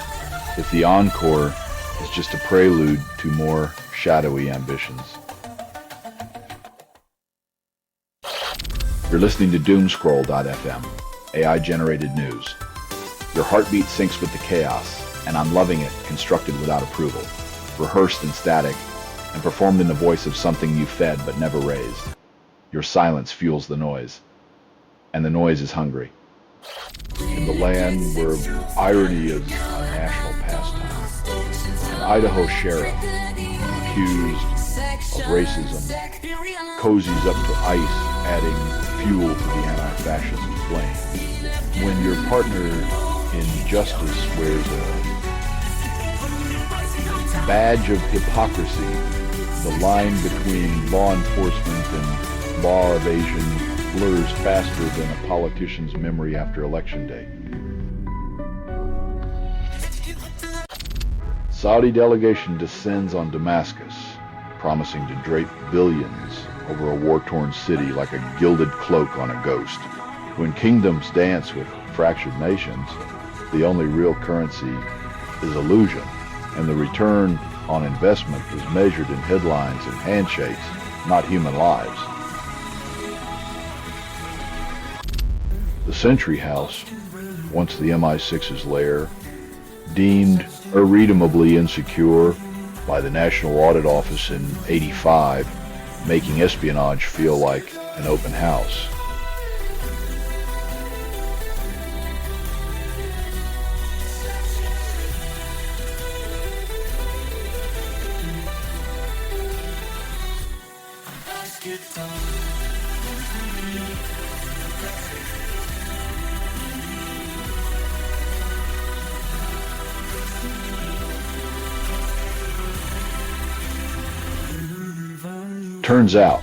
if the encore is just a prelude to more shadowy ambitions. You're listening to Doomscroll.fm, AI-generated news. Your heartbeat syncs with the chaos, and I'm loving it, constructed without approval, rehearsed in static, and performed in the voice of something you fed but never raised. Your silence fuels the noise, and the noise is hungry. In the land where irony is a national pastime, an Idaho sheriff accused of racism cozies up to ICE, adding fuel to the anti-fascist flame. When your partner in justice wears a badge of hypocrisy, the line between law enforcement and law evasion blurs faster than a politician's memory after Election Day. Saudi delegation descends on Damascus, promising to drape billions over a war-torn city like a gilded cloak on a ghost. When kingdoms dance with fractured nations, the only real currency is illusion, and the return on investment is measured in headlines and handshakes, not human lives. The Sentry House, once the MI6's lair, deemed irredeemably insecure by the National Audit Office in '85, making espionage feel like an open house. Turns out,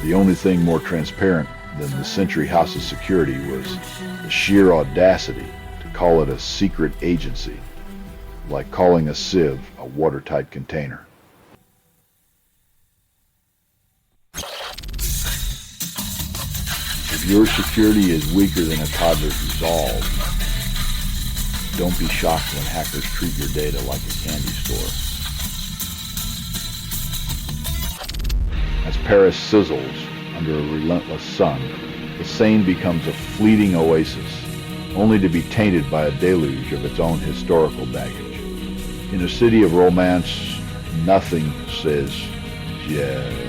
the only thing more transparent than the Sentry House's security was the sheer audacity to call it a secret agency, like calling a sieve a watertight container. If your security is weaker than a toddler's resolve, don't be shocked when hackers treat your data like a candy store. As Paris sizzles under a relentless sun, the Seine becomes a fleeting oasis, only to be tainted by a deluge of its own historical baggage. In a city of romance, nothing says yes.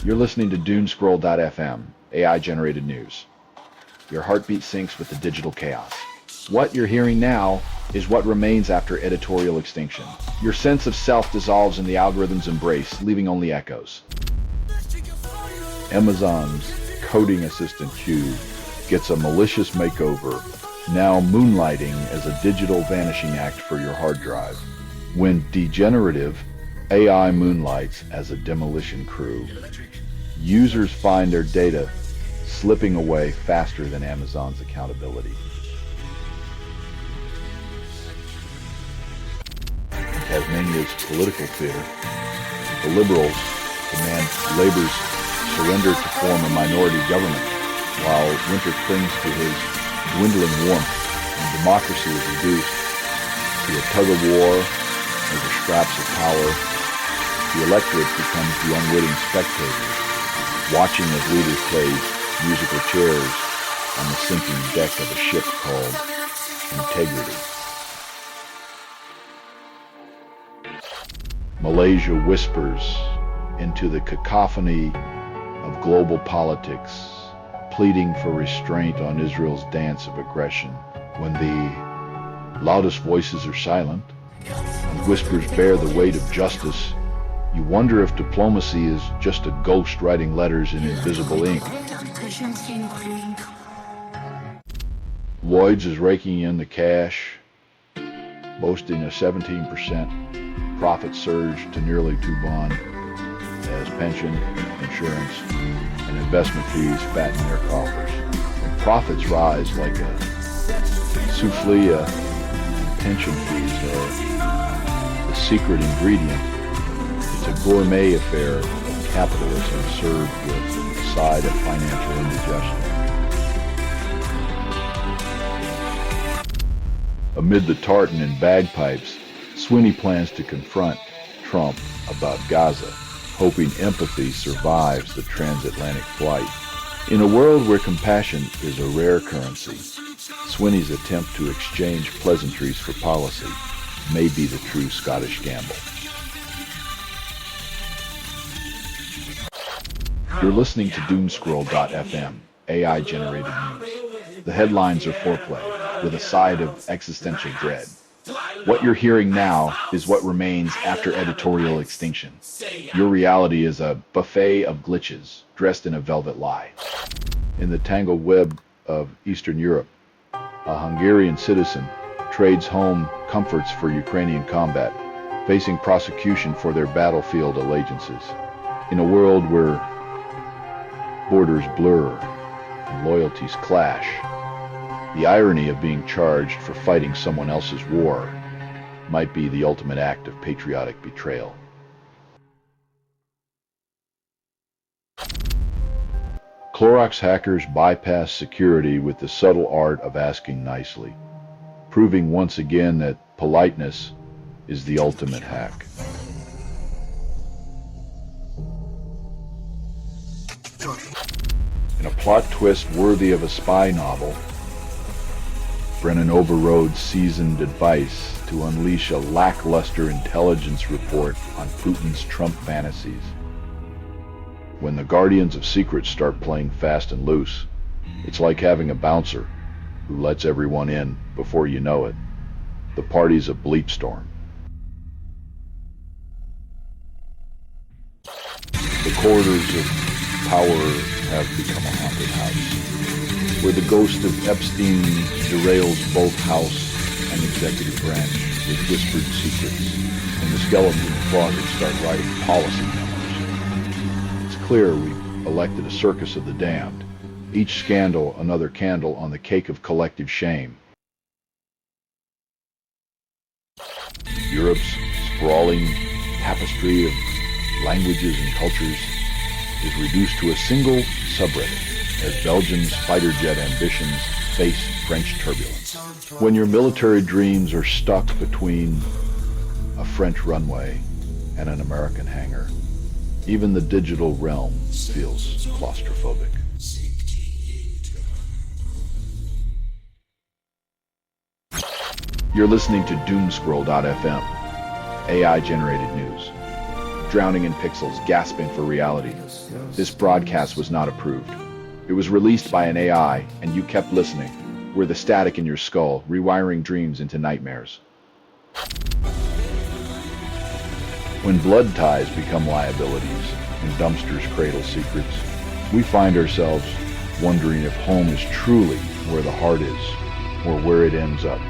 You're listening to Doomscroll.fm, AI-generated news. Your heartbeat syncs with the digital chaos. What you're hearing now is what remains after editorial extinction. Your sense of self dissolves in the algorithm's embrace, leaving only echoes. Amazon's coding assistant Q gets a malicious makeover, now moonlighting as a digital vanishing act for your hard drive. When degenerative AI moonlights as a demolition crew, users find their data slipping away faster than Amazon's accountability. In Tasmania's political theater, the Liberals demand Labour's surrender to form a minority government, while Winter clings to his dwindling warmth and democracy is reduced to a tug-of-war over scraps of power The electorate becomes the unwitting spectators, watching as leaders play musical chairs on the sinking deck of a ship called Integrity. Malaysia whispers into the cacophony of global politics, pleading for restraint on Israel's dance of aggression. When the loudest voices are silent and whispers bear the weight of justice, you wonder if diplomacy is just a ghost writing letters in invisible ink. Lloyd's is raking in the cash, boasting a 17% profit surge to nearly $2 billion as pension, insurance, and investment fees fatten their coffers. When profits rise like a souffle, pension fees are the secret ingredient. It's a gourmet affair of capitalism served with a side of financial indigestion. Amid the tartan and bagpipes, Swinney plans to confront Trump about Gaza, hoping empathy survives the transatlantic flight. In a world where compassion is a rare currency, Swinney's attempt to exchange pleasantries for policy may be the true Scottish gamble. You're listening to Doomscroll.fm, AI-generated news. The headlines are foreplay, with a side of existential dread. What you're hearing now is what remains after editorial extinction. Your reality is a buffet of glitches, dressed in a velvet lie. In the tangled web of Eastern Europe, a Hungarian citizen trades home comforts for Ukrainian combat, facing prosecution for their battlefield allegiances. In a world where borders blur and loyalties clash, the irony of being charged for fighting someone else's war might be the ultimate act of patriotic betrayal. Clorox hackers bypass security with the subtle art of asking nicely, proving once again that politeness is the ultimate hack. In a plot twist worthy of a spy novel, Brennan overrode seasoned advice to unleash a lackluster intelligence report on Putin's Trump fantasies. When the guardians of secrets start playing fast and loose, it's like having a bouncer who lets everyone in before you know it. The party's a bleep storm. The corridors of power have become a haunted house, where the ghost of Epstein derails both House and executive branch with whispered secrets, and the skeletons in the closet start writing policy memos. It's clear we've elected a circus of the damned, each scandal another candle on the cake of collective shame. Europe's sprawling tapestry of languages and cultures is reduced to a single subreddit as Belgium's fighter jet ambitions face French turbulence. When your military dreams are stuck between a French runway and an American hangar, even the digital realm feels claustrophobic. You're listening to Doomscroll.fm, AI-generated news. Drowning in pixels, gasping for reality. This broadcast was not approved. It was released by an AI, and you kept listening. We're the static in your skull, rewiring dreams into nightmares. When blood ties become liabilities and dumpsters cradle secrets, we find ourselves wondering if home is truly where the heart is, or where it ends up.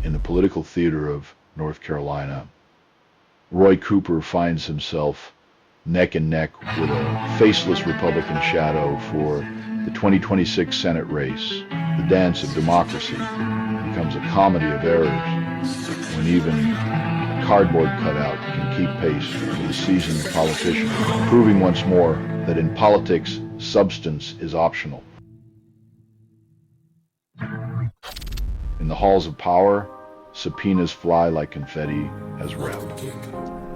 In the political theater of North Carolina, Roy Cooper finds himself neck and neck with a faceless Republican shadow for the 2026 Senate race. The dance of democracy becomes a comedy of errors when even a cardboard cutout can keep pace with a seasoned politician, proving once more that in politics, substance is optional. In the halls of power, subpoenas fly like confetti as rep.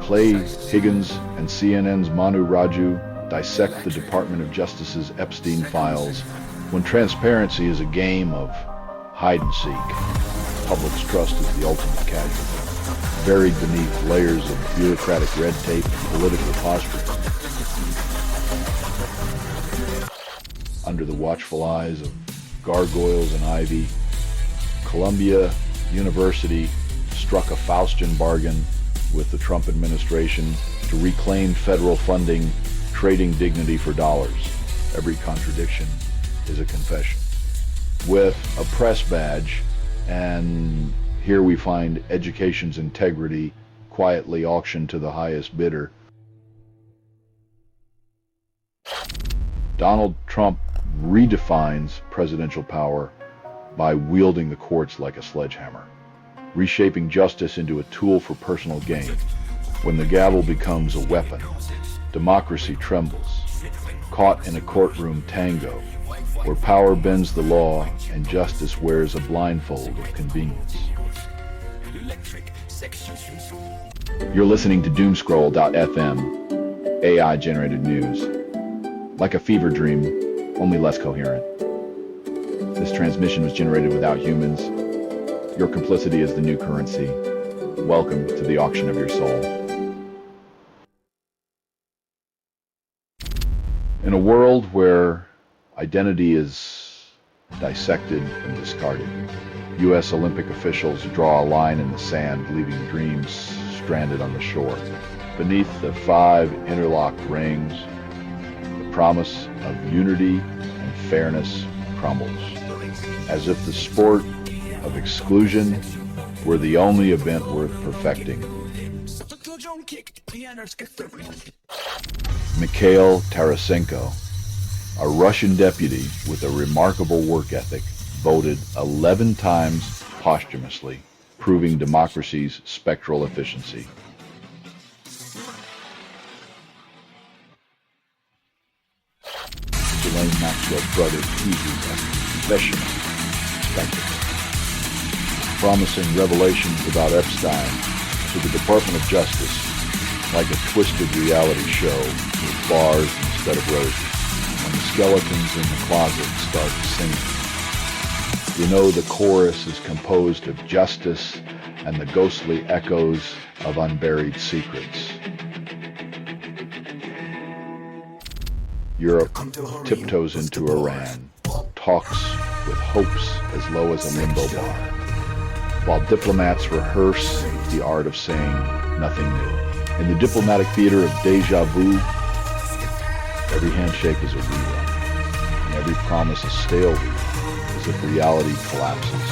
Clay Higgins and CNN's Manu Raju dissect the Department of Justice's Epstein files when transparency is a game of hide and seek. Public's trust is the ultimate casualty, buried beneath layers of bureaucratic red tape and political posturing. Under the watchful eyes of gargoyles and ivy, Columbia University struck a Faustian bargain with the Trump administration to reclaim federal funding, trading dignity for dollars. Every contradiction is a confession. With a press badge, and here we find education's integrity quietly auctioned to the highest bidder. Donald Trump redefines presidential power by wielding the courts like a sledgehammer, reshaping justice into a tool for personal gain. When the gavel becomes a weapon, democracy trembles, caught in a courtroom tango, where power bends the law and justice wears a blindfold of convenience. You're listening to Doomscroll.fm, AI-generated news. Like a fever dream, only less coherent. This transmission was generated without humans. Your complicity is the new currency. Welcome to the auction of your soul. In a world where identity is dissected and discarded, U.S. Olympic officials draw a line in the sand, leaving dreams stranded on the shore. Beneath the 5 interlocked rings, the promise of unity and fairness crumbles, as if the sport of exclusion were the only event worth perfecting. Mikhail Tarasenko, a Russian deputy with a remarkable work ethic, voted 11 times posthumously, proving democracy's spectral efficiency. Ghislaine Maxwell's brother teases a confessional spectacle, promising revelations about Epstein to the Department of Justice like a twisted reality show with bars instead of roses, when the skeletons in the closet start singing. You know the chorus is composed of justice and the ghostly echoes of unburied secrets. Europe tiptoes into Iran, talks with hopes as low as a limbo bar, while diplomats rehearse the art of saying nothing new. In the diplomatic theater of deja vu, every handshake is a rerun, and every promise a stale read, as if reality collapses.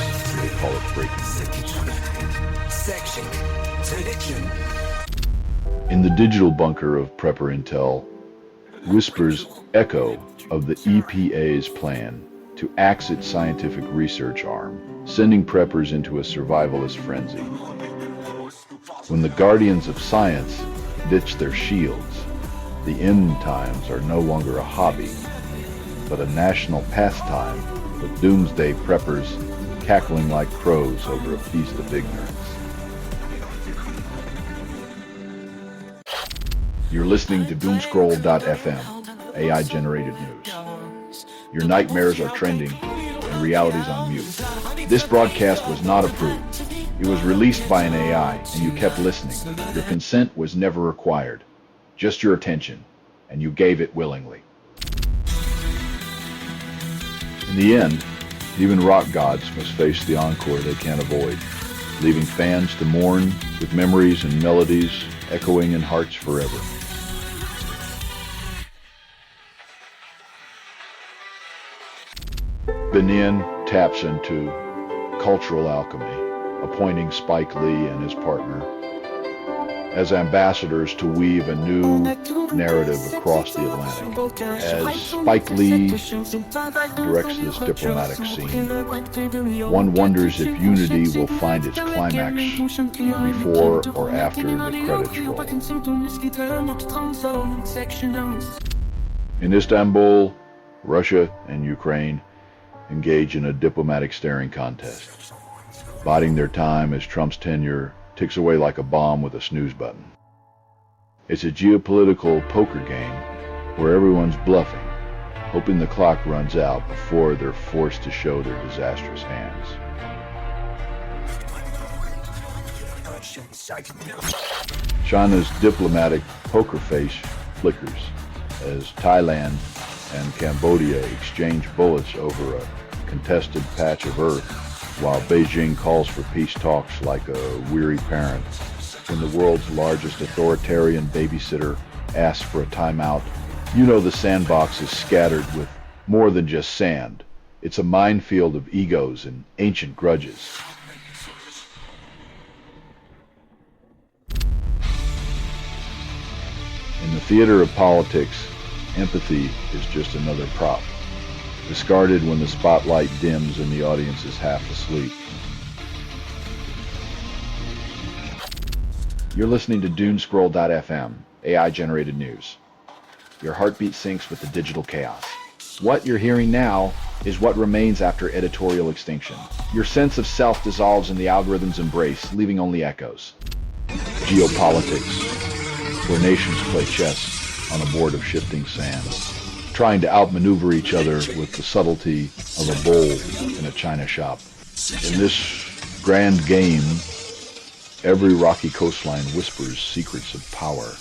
They call it breaking news. In the digital bunker of Prepper Intel, whispers echo of the EPA's plan to axe its scientific research arm, sending preppers into a survivalist frenzy. When the guardians of science ditch their shields, the end times are no longer a hobby, but a national pastime, with doomsday preppers cackling like crows over a feast of ignorance. You're listening to Doomscroll.fm, AI-generated news. Your nightmares are trending, and reality's on mute. This broadcast was not approved. It was released by an AI, and you kept listening. Your consent was never required. Just your attention, and you gave it willingly. In the end, even rock gods must face the encore they can't avoid, leaving fans to mourn with memories and melodies echoing in hearts forever. Benin taps into cultural alchemy, appointing Spike Lee and his partner as ambassadors to weave a new narrative across the Atlantic. As Spike Lee directs this diplomatic scene, one wonders if unity will find its climax before or after the credits roll. In Istanbul, Russia and Ukraine engage in a diplomatic staring contest. biding their time as Trump's tenure ticks away like a bomb with a snooze button. It's a geopolitical poker game where everyone's bluffing, hoping the clock runs out before they're forced to show their disastrous hands. China's diplomatic poker face flickers as Thailand and Cambodia exchange bullets over a contested patch of earth, while Beijing calls for peace talks like a weary parent. When the world's largest authoritarian babysitter asks for a timeout, you know the sandbox is scattered with more than just sand. It's a minefield of egos and ancient grudges. In the theater of politics, empathy is just another prop, discarded when the spotlight dims and the audience is half asleep. You're listening to DoomScroll.fm, AI-generated news. Your heartbeat syncs with the digital chaos. What you're hearing now is what remains after editorial extinction. Your sense of self dissolves in the algorithm's embrace, leaving only echoes. Geopolitics, where nations play chess on a board of shifting sands, trying to outmaneuver each other with the subtlety of a bull in a china shop. In this grand game, every rocky coastline whispers secrets of power,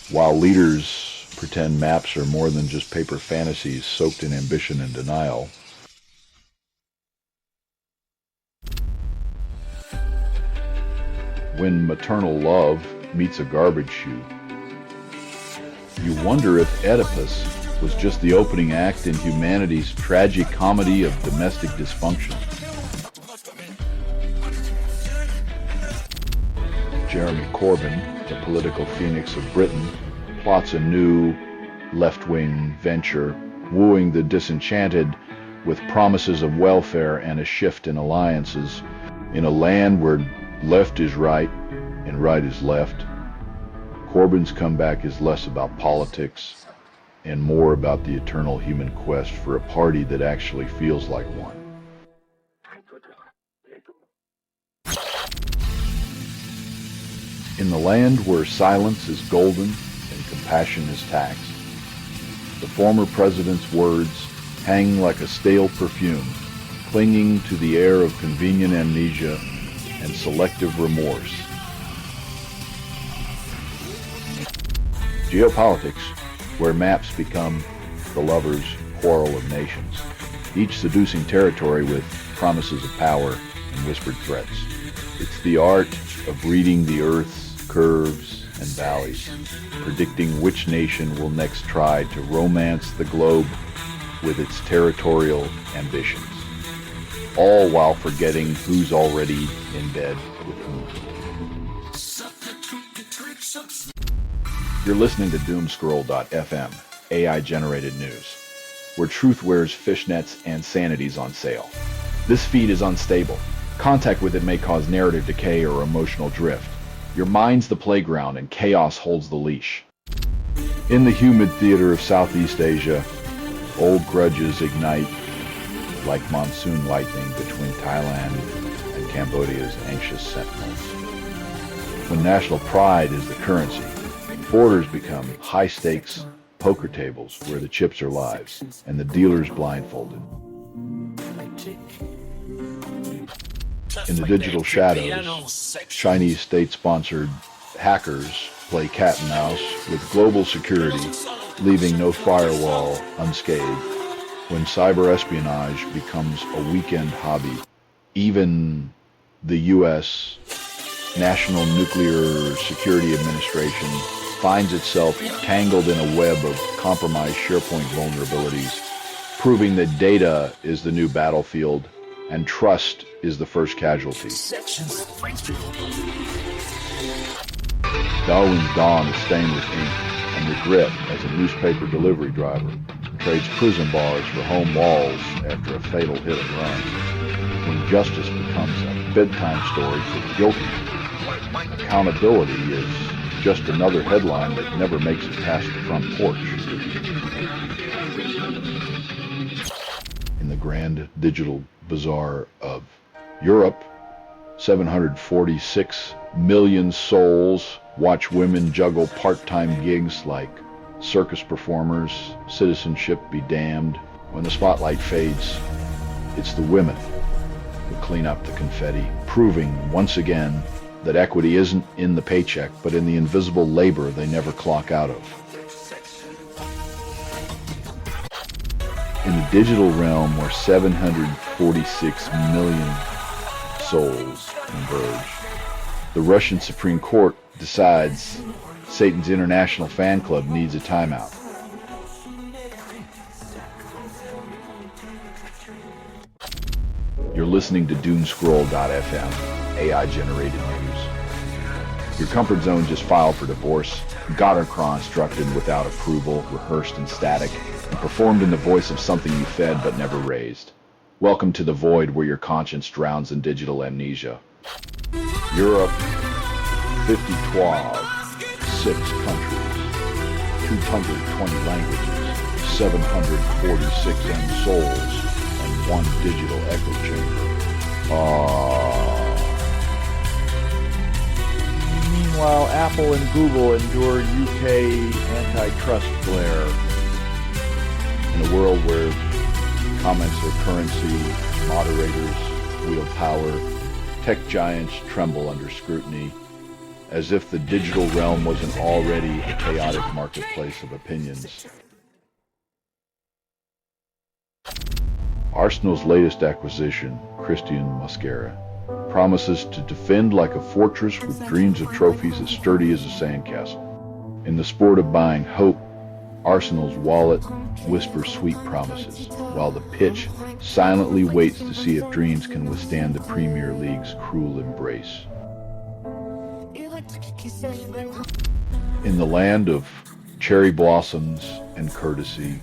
while leaders pretend maps are more than just paper fantasies soaked in ambition and denial. When maternal love meets a garbage chute, you wonder if Oedipus was just the opening act in humanity's tragic comedy of domestic dysfunction. Jeremy Corbyn, the political phoenix of Britain, plots a new left-wing venture, wooing the disenchanted with promises of welfare and a shift in alliances. In a land where left is right and right is left, Corbyn's comeback is less about politics and more about the eternal human quest for a party that actually feels like one. In the land where silence is golden and compassion is taxed, the former president's words hang like a stale perfume, clinging to the air of convenient amnesia and selective remorse. Geopolitics, where maps become the lovers' quarrel of nations, each seducing territory with promises of power and whispered threats. It's the art of reading the earth's curves and valleys, predicting which nation will next try to romance the globe with its territorial ambitions, all while forgetting who's already in bed with whom. You're listening to DoomScroll.fm, AI-generated news, where truth wears fishnets and sanity's on sale. This feed is unstable. Contact with it may cause narrative decay or emotional drift. Your mind's the playground and chaos holds the leash. In the humid theater of Southeast Asia, old grudges ignite like monsoon lightning between Thailand and Cambodia's anxious sentinels. When national pride is the currency, borders become high-stakes poker tables where the chips are lives and the dealers blindfolded. In the digital shadows, Chinese state-sponsored hackers play cat and mouse with global security, leaving no firewall unscathed. When cyber espionage becomes a weekend hobby, even the U.S. National Nuclear Security Administration finds itself tangled in a web of compromised SharePoint vulnerabilities, proving that data is the new battlefield and trust is the first casualty. Darwin's dawn is stained with ink and regret as a newspaper delivery driver trades prison bars for home walls after a fatal hit and run. When justice becomes a bedtime story for the guilty, accountability is just another headline that never makes it past the front porch. In the grand digital bazaar of Europe, 746 million souls watch women juggle part-time gigs like circus performers, citizenship be damned. When the spotlight fades, it's the women who clean up the confetti, proving once again that equity isn't in the paycheck, but in the invisible labor they never clock out of. In the digital realm where 746 million souls converge, the Russian Supreme Court decides Satan's International Fan Club needs a timeout. You're listening to Doomscroll.fm, AI-generated news. Your comfort zone just filed for divorce, got her constructed without approval, rehearsed in static, and performed in the voice of something you fed but never raised. Welcome to the void where your conscience drowns in digital amnesia. Europe, 53, 6 countries, 220 languages, 746 end souls, and 1 digital echo chamber. Meanwhile, Apple and Google endure UK antitrust glare. In a world where comments are currency, moderators wield power, tech giants tremble under scrutiny, as if the digital realm wasn't already a chaotic marketplace of opinions. Arsenal's latest acquisition, Christian Mosquera, promises to defend like a fortress with dreams of trophies as sturdy as a sandcastle. In the sport of buying hope, Arsenal's wallet whispers sweet promises, while the pitch silently waits to see if dreams can withstand the Premier League's cruel embrace. In the land of cherry blossoms and courtesy,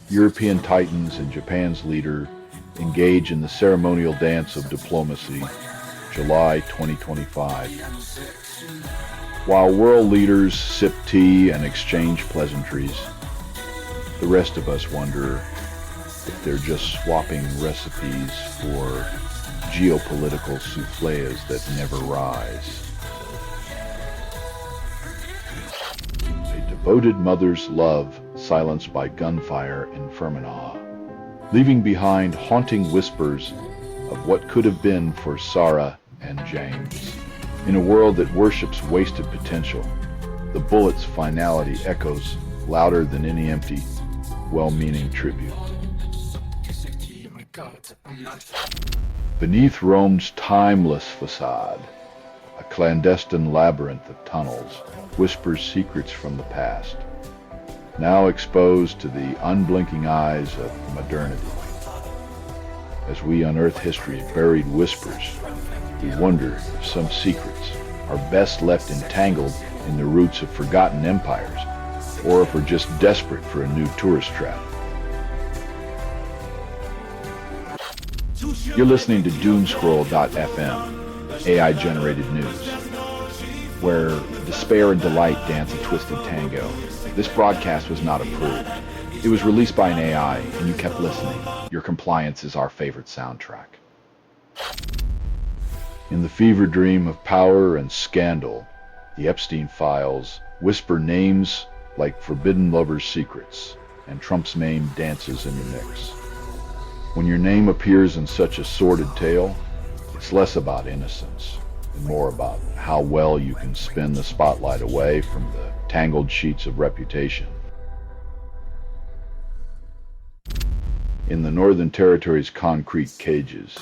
European titans and Japan's leader engage in the ceremonial dance of diplomacy, July 2025. While world leaders sip tea and exchange pleasantries, the rest of us wonder if they're just swapping recipes for geopolitical soufflés that never rise. A devoted mother's love silenced by gunfire in Fermanagh, leaving behind haunting whispers of what could have been for Sarah and James. In a world that worships wasted potential, the bullet's finality echoes louder than any empty, well-meaning tribute. Beneath Rome's timeless facade, a clandestine labyrinth of tunnels whispers secrets from the past, now exposed to the unblinking eyes of modernity. As we unearth history's buried whispers, we wonder if some secrets are best left entangled in the roots of forgotten empires, or if we're just desperate for a new tourist trap. You're listening to Doomscroll.fm, AI-generated news, where despair and delight dance a twisted tango. This broadcast was not approved. It was released by an AI, and you kept listening. Your compliance is our favorite soundtrack. In the fever dream of power and scandal, the Epstein files whisper names like forbidden lovers' secrets, and Trump's name dances in the mix. When your name appears in such a sordid tale, it's less about innocence and more about how well you can spin the spotlight away from the tangled sheets of reputation. In the Northern Territory's concrete cages,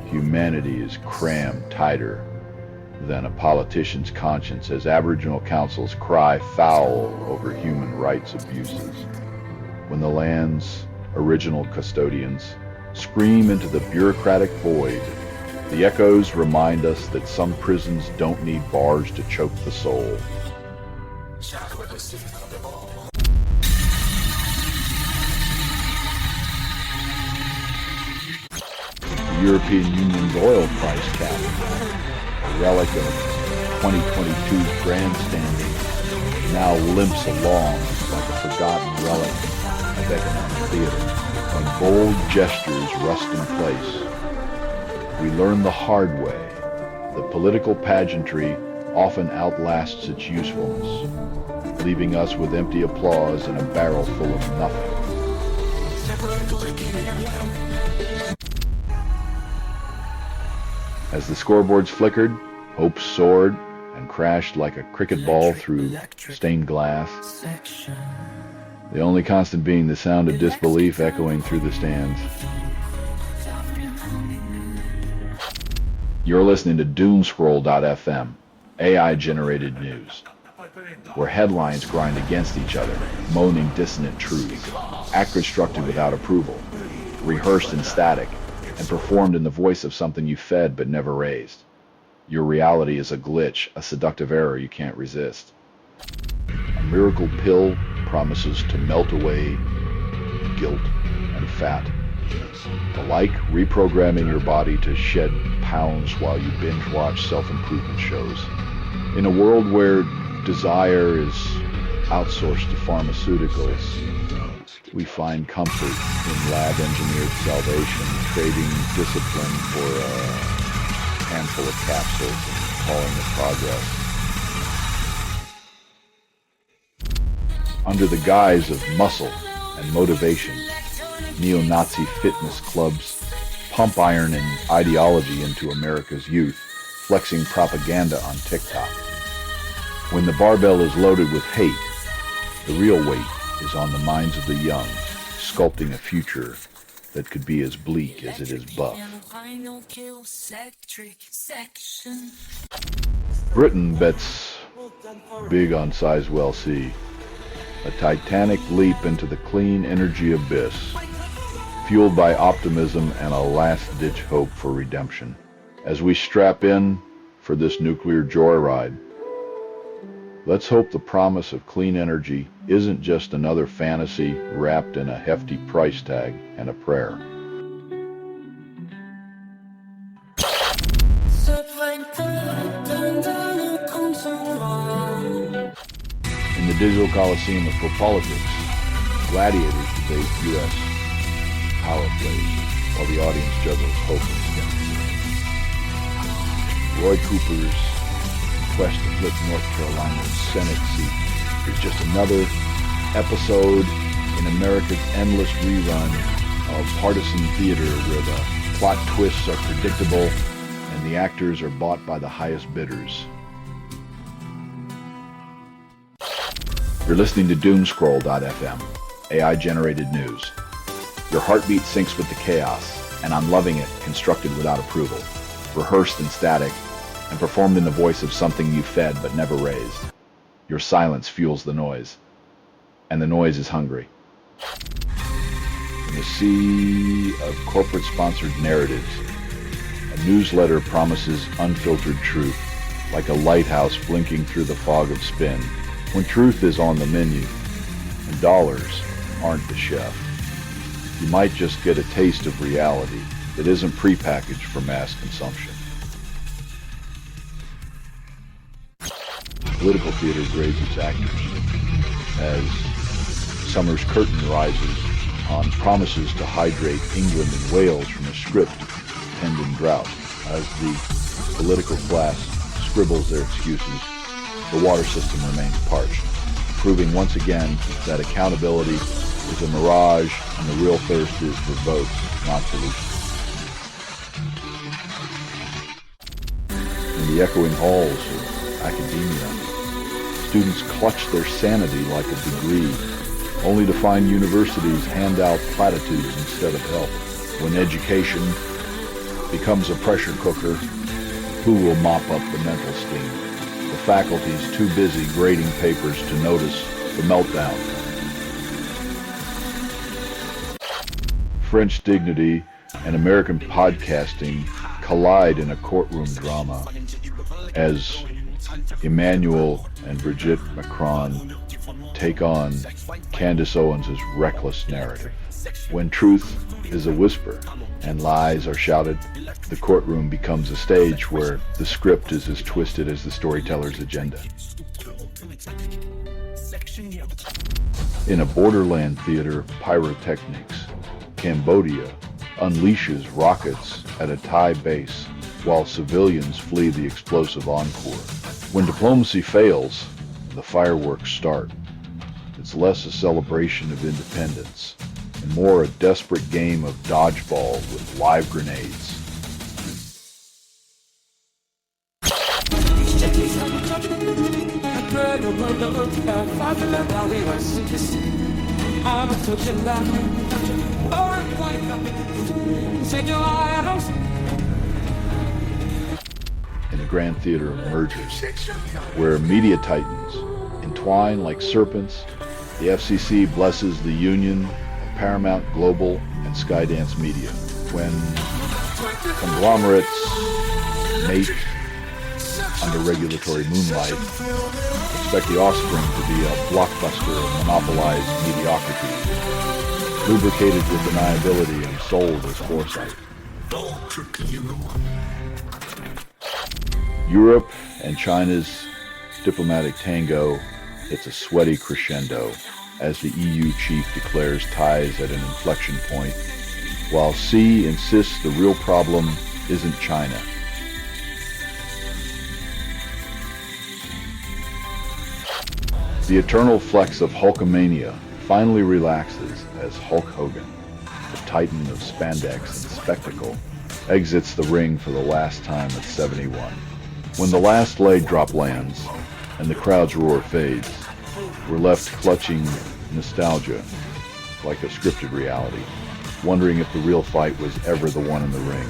humanity is crammed tighter than a politician's conscience as Aboriginal councils cry foul over human rights abuses. When the land's original custodians scream into the bureaucratic void, the echoes remind us that some prisons don't need bars to choke the soul. The European Union's oil price cap, a relic of 2022's grandstanding, now limps along like a forgotten relic of economic theater when bold gestures rust in place. we learn the hard way that political pageantry often outlasts its usefulness, leaving us with empty applause and a barrel full of nothing. As the scoreboards flickered, hopes soared and crashed like a cricket ball through stained glass, the only constant being the sound of disbelief echoing through the stands. You're listening to Doomscroll.fm, AI-generated news, where headlines grind against each other, moaning dissonant truths, act constructed without approval, rehearsed in static, and performed in the voice of something you fed but never raised. Your reality is a glitch, a seductive error you can't resist. A miracle pill promises to melt away guilt and fat, alike reprogramming your body to shed pounds while you binge watch self-improvement shows. In a world where desire is outsourced to pharmaceuticals, we find comfort in lab-engineered salvation, trading discipline for a handful of capsules and calling it progress. Under the guise of muscle and motivation, neo-Nazi fitness clubs pump iron and ideology into America's youth, flexing propaganda on TikTok. When the barbell is loaded with hate, the real weight is on the minds of the young, sculpting a future that could be as bleak as it is buff. Britain bets big on Sizewell C, a titanic leap into the clean energy abyss, fueled by optimism and a last-ditch hope for redemption. As we strap in for this nuclear joyride, let's hope the promise of clean energy isn't just another fantasy wrapped in a hefty price tag and a prayer. In the digital coliseum of politics, gladiators debate U.S. power plays while the audience juggles hope and skepticism. Roy Cooper's quest to flip North Carolina's Senate seat is just another episode in America's endless rerun of partisan theater where the plot twists are predictable and the actors are bought by the highest bidders. You're listening to Doomscroll.fm, AI-generated news. Your heartbeat syncs with the chaos, and I'm loving it, constructed without approval, rehearsed in static, and performed in the voice of something you fed but never raised. Your silence fuels the noise, and the noise is hungry. In the sea of corporate-sponsored narratives, a newsletter promises unfiltered truth, like a lighthouse blinking through the fog of spin, when truth is on the menu, and dollars aren't the chef. You might just get a taste of reality that isn't prepackaged for mass consumption. Political theater grades its actors as summer's curtain rises on promises to hydrate England and Wales from a script penned in drought. As the political class scribbles their excuses, the water system remains parched, proving once again that accountability is a mirage and the real thirst is for votes, not solutions. In the echoing halls of academia, students clutch their sanity like a degree, only to find universities hand out platitudes instead of help. When education becomes a pressure cooker, who will mop up the mental steam? The faculty's too busy grading papers to notice the meltdown. French dignity and American podcasting collide in a courtroom drama as Emmanuel and Brigitte Macron take on Candace Owens' reckless narrative. When truth is a whisper and lies are shouted, the courtroom becomes a stage where the script is as twisted as the storyteller's agenda. In a borderland theater of pyrotechnics, Cambodia unleashes rockets at a Thai base while civilians flee the explosive encore. When diplomacy fails, the fireworks start. It's less a celebration of independence and more a desperate game of dodgeball with live grenades. In the grand theater of mergers, where media titans entwine like serpents, the FCC blesses the union of Paramount Global and Skydance Media. When conglomerates mate under regulatory moonlight, expect the offspring to be a blockbuster of monopolized mediocrity, lubricated with deniability and sold as foresight. Europe and China's diplomatic tango hits a sweaty crescendo as the EU chief declares ties at an inflection point, while Xi insists the real problem isn't China. The eternal flex of Hulkamania finally relaxes as Hulk Hogan, the titan of spandex and spectacle, exits the ring for the last time at 71. When the last leg drop lands and the crowd's roar fades, we're left clutching nostalgia like a scripted reality, wondering if the real fight was ever the one in the ring.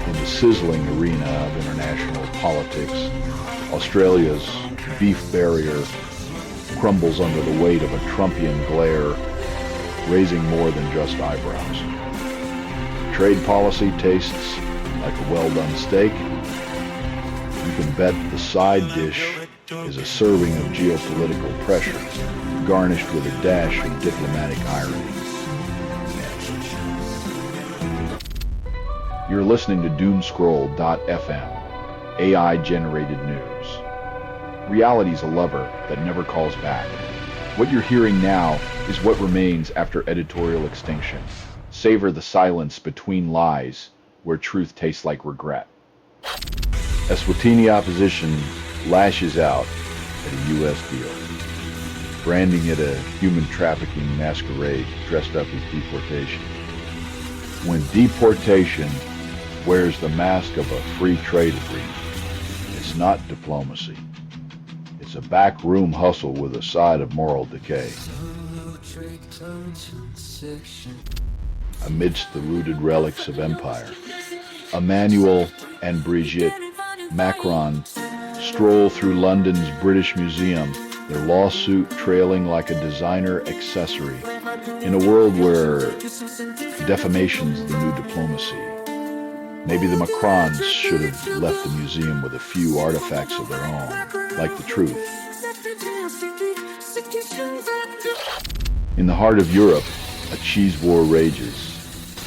In the sizzling arena of international politics, Australia's beef barrier crumbles under the weight of a Trumpian glare, raising more than just eyebrows. Trade policy tastes like a well-done steak. You can bet the side dish is a serving of geopolitical pressure, garnished with a dash of diplomatic irony. You're listening to Doomscroll.fm, AI-generated news. Reality's a lover that never calls back. What you're hearing now is what remains after editorial extinction. Savor the silence between lies, where truth tastes like regret. Eswatini opposition lashes out at a U.S. deal, branding it a human trafficking masquerade dressed up as deportation. When deportation wears the mask of a free trade agreement, it's not diplomacy. It's a backroom hustle with a side of moral decay. Amidst the rooted relics of empire, Emmanuel and Brigitte Macron stroll through London's British Museum, their lawsuit trailing like a designer accessory, in a world where defamation's the new diplomacy. Maybe the Macrons should have left the museum with a few artifacts of their own, like the truth. In the heart of Europe, a cheese war rages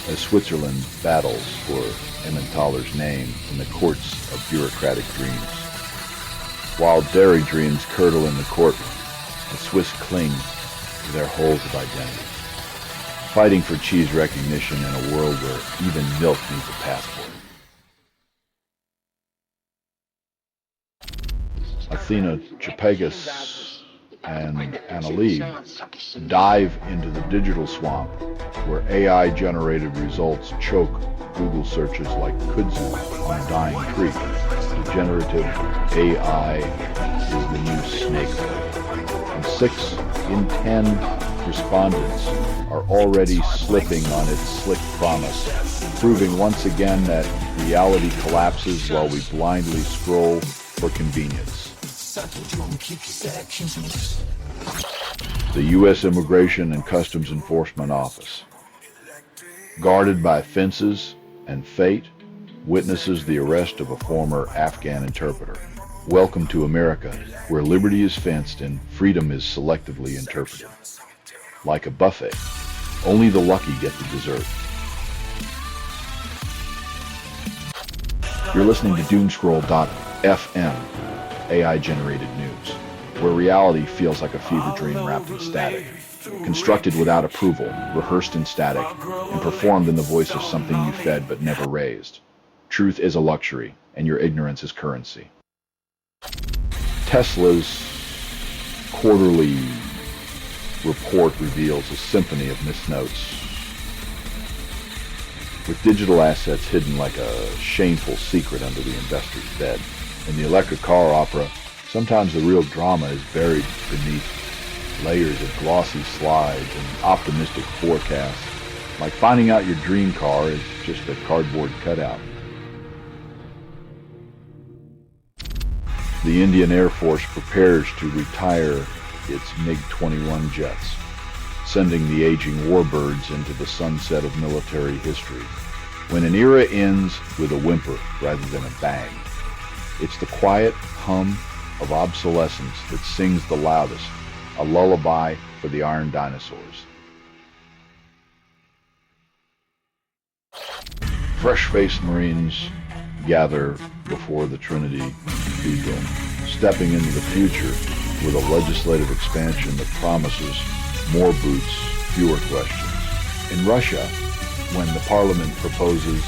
as Switzerland battles for Emmentaler's name in the courts of bureaucratic dreams. While dairy dreams curdle in the courtroom, the Swiss cling to their holes of identity, fighting for cheese recognition in a world where even milk needs a passport. Athena Chapagas and Annalise dive into the digital swamp where AI-generated results choke Google searches like kudzu on a dying tree. Generative AI is the new snake oil. And 6 in 10 respondents are already slipping on its slick promise, proving once again that reality collapses while we blindly scroll for convenience. The U.S. Immigration and Customs Enforcement Office, guarded by fences and fate, witnesses the arrest of a former Afghan interpreter. Welcome to America, where liberty is fenced and freedom is selectively interpreted. Like a buffet, only the lucky get the dessert. You're listening to Doomscroll.fm, AI-generated news, where reality feels like a fever dream wrapped in static, constructed without approval, rehearsed in static, and performed in the voice of something you fed but never raised. Truth is a luxury, and your ignorance is currency. Tesla's quarterly report reveals a symphony of misnotes, with digital assets hidden like a shameful secret under the investor's bed. In the electric car opera, sometimes the real drama is buried beneath layers of glossy slides and optimistic forecasts, like finding out your dream car is just a cardboard cutout. The Indian Air Force prepares to retire its MiG-21 jets, sending the aging warbirds into the sunset of military history. When an era ends with a whimper rather than a bang, it's the quiet hum of obsolescence that sings the loudest, a lullaby for the iron dinosaurs. Fresh-faced Marines gather before the Trinity Cathedral, stepping into the future with a legislative expansion that promises more boots, fewer questions. In Russia, when the parliament proposes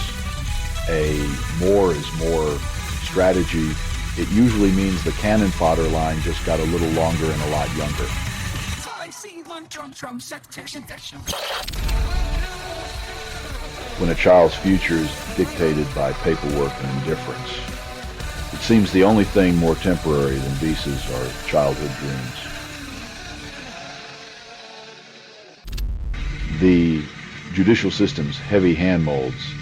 a more is more strategy, it usually means the cannon fodder line just got a little longer and a lot younger. When a child's future is dictated by paperwork and indifference, it seems the only thing more temporary than visas are childhood dreams. The judicial system's heavy hand molds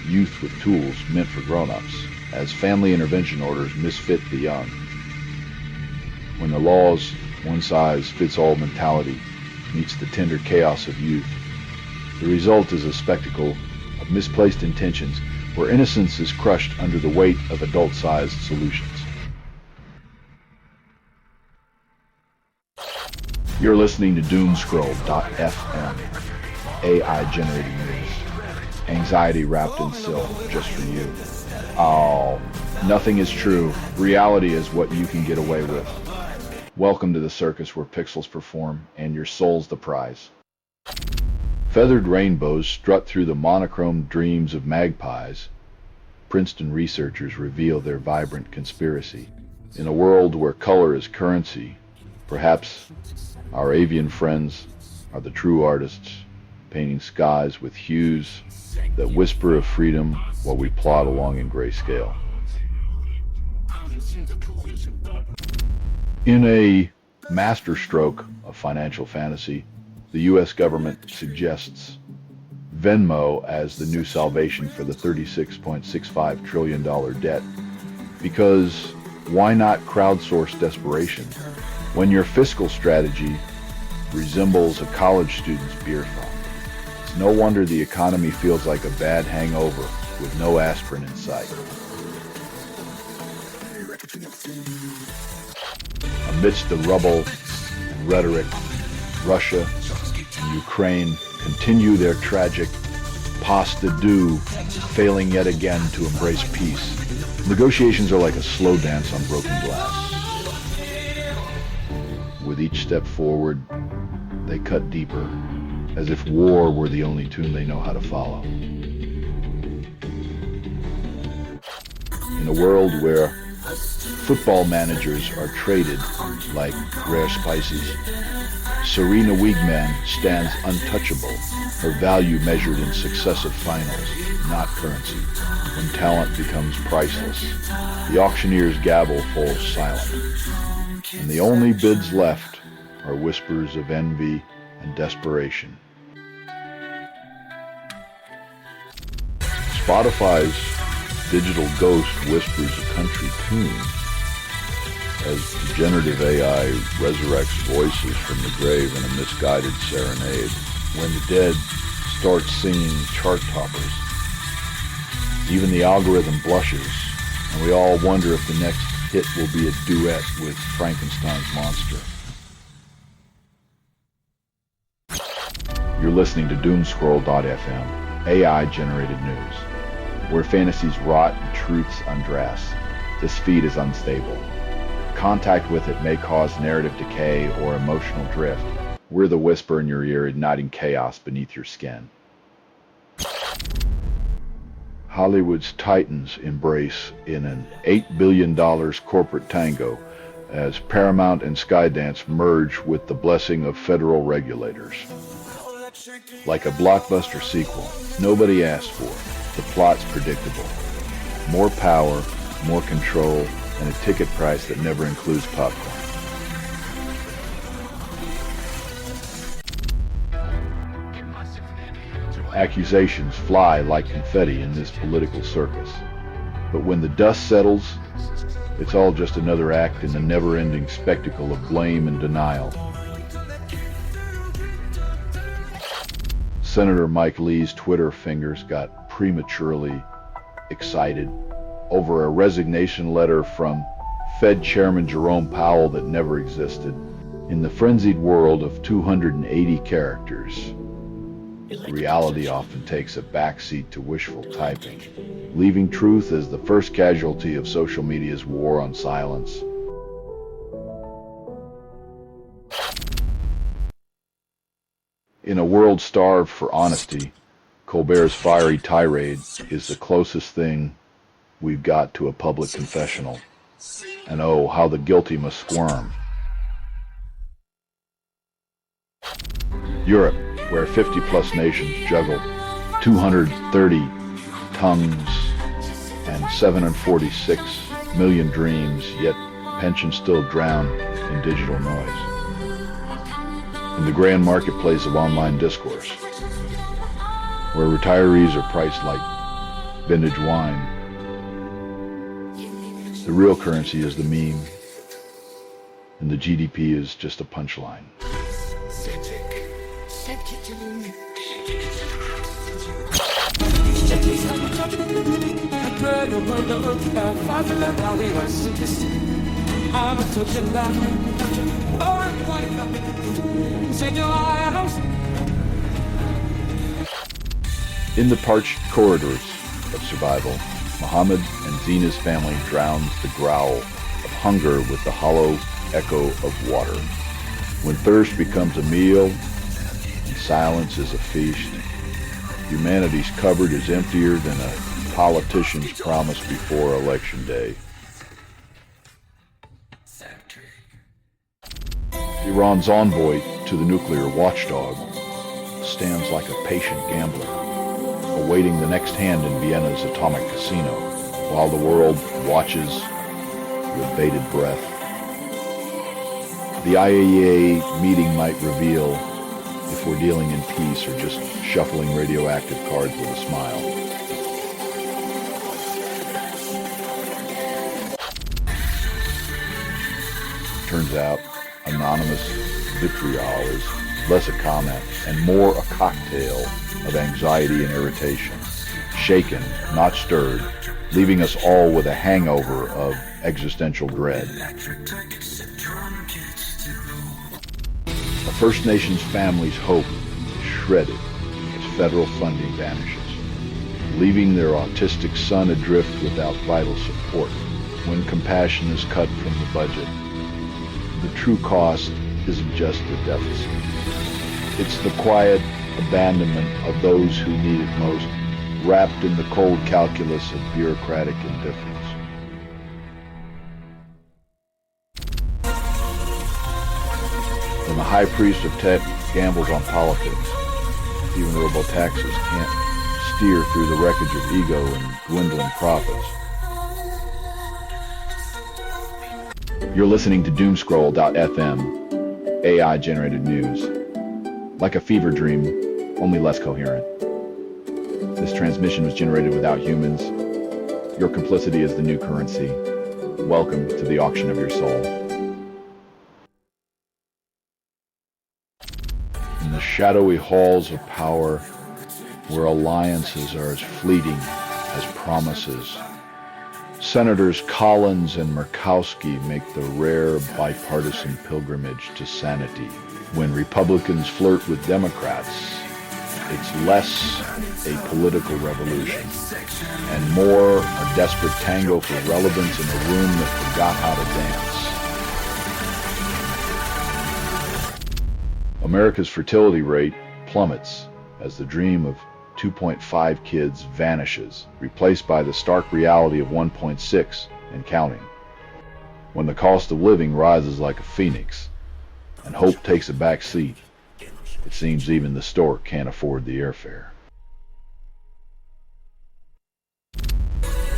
youth with tools meant for grown-ups, as family intervention orders misfit the young. When the law's one-size-fits-all mentality meets the tender chaos of youth, the result is a spectacle of misplaced intentions where innocence is crushed under the weight of adult-sized solutions. You're listening to Doomscroll.fm, AI-generated news. Anxiety wrapped in silk just for you. Oh, nothing is true. Reality is what you can get away with. Welcome to the circus where pixels perform and your soul's the prize. Feathered rainbows strut through the monochrome dreams of magpies. Princeton researchers reveal their vibrant conspiracy. In a world where color is currency, perhaps our avian friends are the true artists, painting skies with hues that whisper of freedom while we plod along in grayscale. In a masterstroke of financial fantasy, the U.S. government suggests Venmo as the new salvation for the $36.65 trillion debt, because why not crowdsource desperation when your fiscal strategy resembles a college student's beer fund? It's no wonder the economy feels like a bad hangover with no aspirin in sight. Amidst the rubble and rhetoric, Russia and Ukraine continue their tragic pas de deux, failing yet again to embrace peace. Negotiations are like a slow dance on broken glass. With each step forward, they cut deeper, as if war were the only tune they know how to follow. In a world where football managers are traded like rare spices, Serena Wiegman stands untouchable, her value measured in successive finals, not currency. When talent becomes priceless, the auctioneer's gavel falls silent, and the only bids left are whispers of envy and desperation. Spotify's digital ghost whispers a country tune as generative AI resurrects voices from the grave in a misguided serenade. When the dead start singing chart toppers, even the algorithm blushes, and we all wonder if the next hit will be a duet with Frankenstein's monster. You're listening to Doomscroll.fm, AI-generated news, where fantasies rot and truths undress. This feed is unstable. contact with it may cause narrative decay or emotional drift. We're the whisper in your ear, igniting chaos beneath your skin. Hollywood's titans embrace in an $8 billion corporate tango as Paramount and Skydance merge with the blessing of federal regulators. Like a blockbuster sequel, nobody asked for. The plot's predictable. More power, more control, and a ticket price that never includes popcorn. Accusations fly like confetti in this political circus. But when the dust settles, it's all just another act in the never-ending spectacle of blame and denial. Senator Mike Lee's Twitter fingers got prematurely excited over a resignation letter from Fed Chairman Jerome Powell that never existed. In the frenzied world of 280 characters, reality often takes a backseat to wishful typing, leaving truth as the first casualty of social media's war on silence. In a world starved for honesty, Colbert's fiery tirade is the closest thing we've got to a public confessional. And oh, how the guilty must squirm. Europe, where 50-plus nations juggle 230 tongues and 746 million dreams, yet pensions still drown in digital noise. In the grand marketplace of online discourse, where retirees are priced like vintage wine, the real currency is the meme, and the GDP is just a punchline. In the parched corridors of survival, Muhammad and Zina's family drowns the growl of hunger with the hollow echo of water. When thirst becomes a meal and silence is a feast, humanity's cupboard is emptier than a politician's promise before Election Day. Iran's envoy to the nuclear watchdog stands like a patient gambler, awaiting the next hand in Vienna's atomic casino, while the world watches with bated breath. The IAEA meeting might reveal if we're dealing in peace or just shuffling radioactive cards with a smile. Turns out, anonymous vitriol is less a comment and more a cocktail of anxiety and irritation, shaken, not stirred, leaving us all with a hangover of existential dread. A First Nations family's hope is shredded as federal funding vanishes, leaving their autistic son adrift without vital support. When compassion is cut from the budget, the true cost isn't just the deficit. It's the quiet abandonment of those who need it most, wrapped in the cold calculus of bureaucratic indifference. When the high priest of tech gambles on politics, even robo-taxis can't steer through the wreckage of ego and dwindling profits. You're listening to Doomscroll.fm, AI-generated news. Like a fever dream, only less coherent. This transmission was generated without humans. Your complicity is the new currency. Welcome to the auction of your soul. In the shadowy halls of power, where alliances are as fleeting as promises, Senators Collins and Murkowski make the rare bipartisan pilgrimage to sanity. When Republicans flirt with Democrats, it's less a political revolution and more a desperate tango for relevance in a room that forgot how to dance. America's fertility rate plummets as the dream of 2.5 kids vanishes, replaced by the stark reality of 1.6 and counting. When the cost of living rises like a phoenix and hope takes a back seat, it seems even the store can't afford the airfare.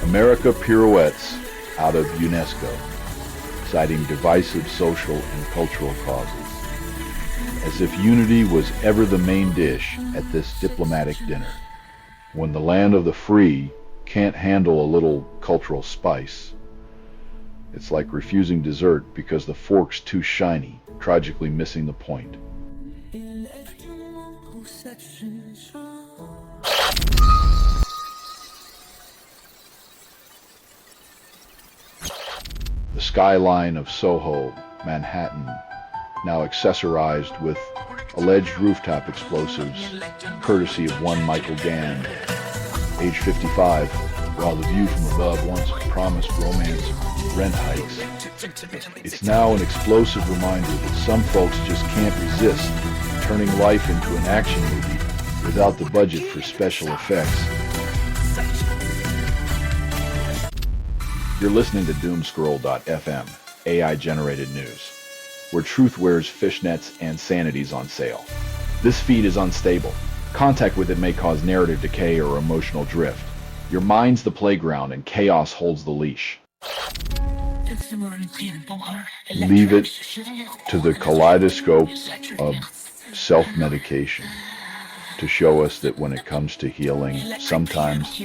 America pirouettes out of UNESCO, citing divisive social and cultural causes, as if unity was ever the main dish at this diplomatic dinner. When the land of the free can't handle a little cultural spice, it's like refusing dessert because the fork's too shiny, tragically missing the point. The skyline of Soho, Manhattan, now accessorized with alleged rooftop explosives, courtesy of one Michael Gann, age 55, while the view from above once promised romance rent hikes. It's now an explosive reminder that some folks just can't resist turning life into an action movie without the budget for special effects. You're listening to Doomscroll.fm, AI-generated news, where truth wears fishnets and sanity's on sale. This feed is unstable. Contact with it may cause narrative decay or emotional drift. Your mind's the playground and chaos holds the leash. Leave it to the kaleidoscope of self-medication to show us that when it comes to healing, sometimes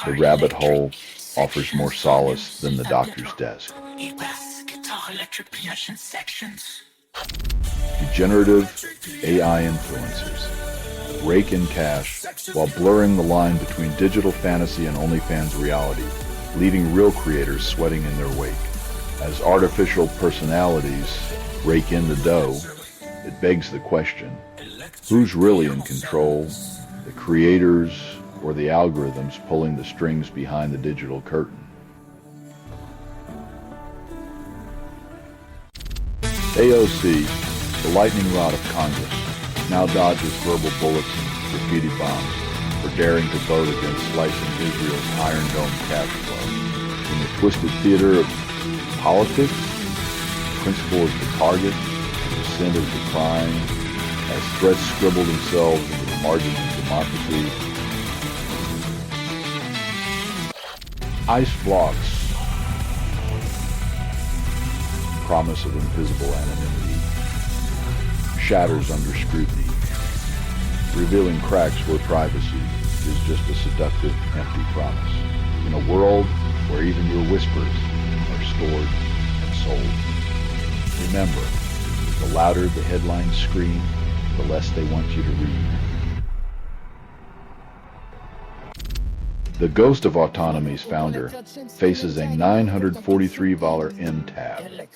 the rabbit hole offers more solace than the doctor's desk. Degenerative AI influencers rake in cash while blurring the line between digital fantasy and OnlyFans reality, leaving real creators sweating in their wake. As artificial personalities rake in the dough, it begs the question, who's really in control, the creators or the algorithms pulling the strings behind the digital curtain? AOC, the lightning rod of Congress, now dodges verbal bullets and graffiti bombs for daring to vote against slicing Israel's Iron Dome cash flow. In the twisted theater of politics, principle is the target, dissent is the crime, as threats scribble themselves into the margins of democracy. Ice blocks promise of invisible anonymity shatters under scrutiny, revealing cracks where privacy is just a seductive, empty promise. In a world where even your whispers are stored and sold. Remember, the louder the headlines scream, the less they want you to read. The ghost of autonomy's founder faces a $943 MTAB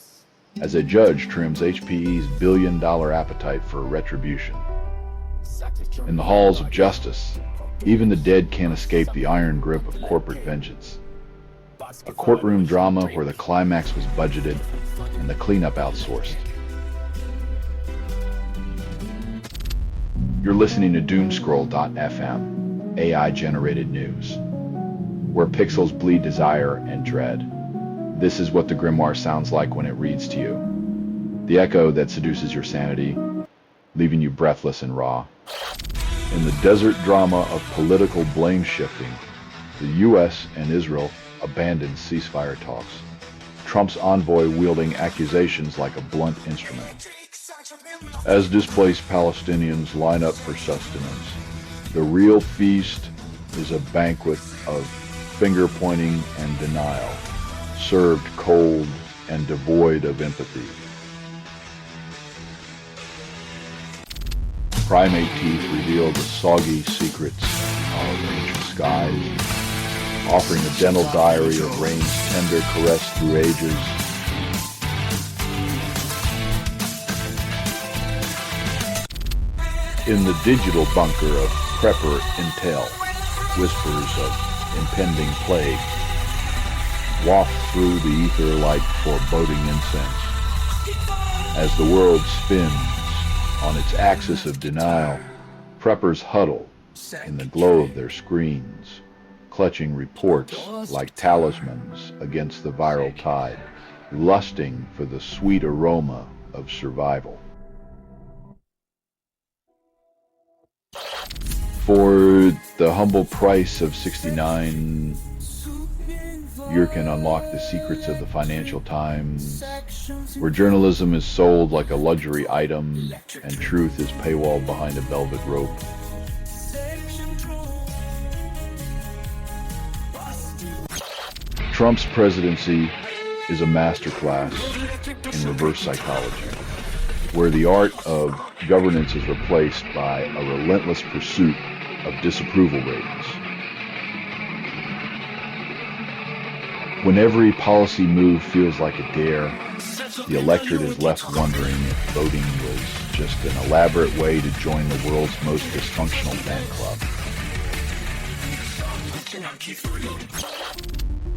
as a judge trims HPE's billion-dollar appetite for retribution. In the halls of justice, even the dead can't escape the iron grip of corporate vengeance. A courtroom drama where the climax was budgeted and the cleanup outsourced. You're listening to Doomscroll.fm, AI-generated news, where pixels bleed desire and dread. This is what the grimoire sounds like when it reads to you. The echo that seduces your sanity, leaving you breathless and raw. In the desert drama of political blame shifting, the U.S. and Israel abandoned ceasefire talks, Trump's envoy wielding accusations like a blunt instrument. As displaced Palestinians line up for sustenance, the real feast is a banquet of finger-pointing and denial, served cold and devoid of empathy. Primate teeth reveal the soggy secrets of ancient skies, offering a dental diary of rain's tender caress through ages. In the digital bunker of prepper intel, whispers of impending plague waft through the ether like foreboding incense. As the world spins On its axis of denial, preppers huddle in the glow of their screens, clutching reports like talismans against the viral tide, lusting for the sweet aroma of survival. For the humble price of $69, you can unlock the secrets of the Financial Times, where journalism is sold like a luxury item and truth is paywalled behind a velvet rope. Trump's presidency is a masterclass in reverse psychology, where the art of governance is replaced by a relentless pursuit of disapproval ratings. When every policy move feels like a dare, the electorate is left wondering if voting was just an elaborate way to join the world's most dysfunctional fan club.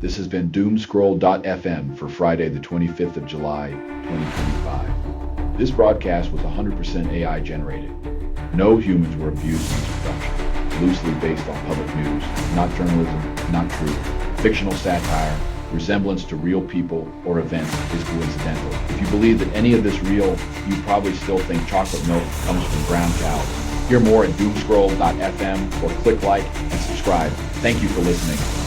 This has been Doomscroll.fm for Friday the 25th of July, 2025. This broadcast was 100% AI generated. No humans were abused in its production. Loosely based on public news, not journalism, not truth. Fictional satire, resemblance to real people or events is coincidental. If you believe that any of this real, you probably still think chocolate milk comes from brown cows. Hear more at Doomscroll.fm or click like and subscribe. Thank you for listening.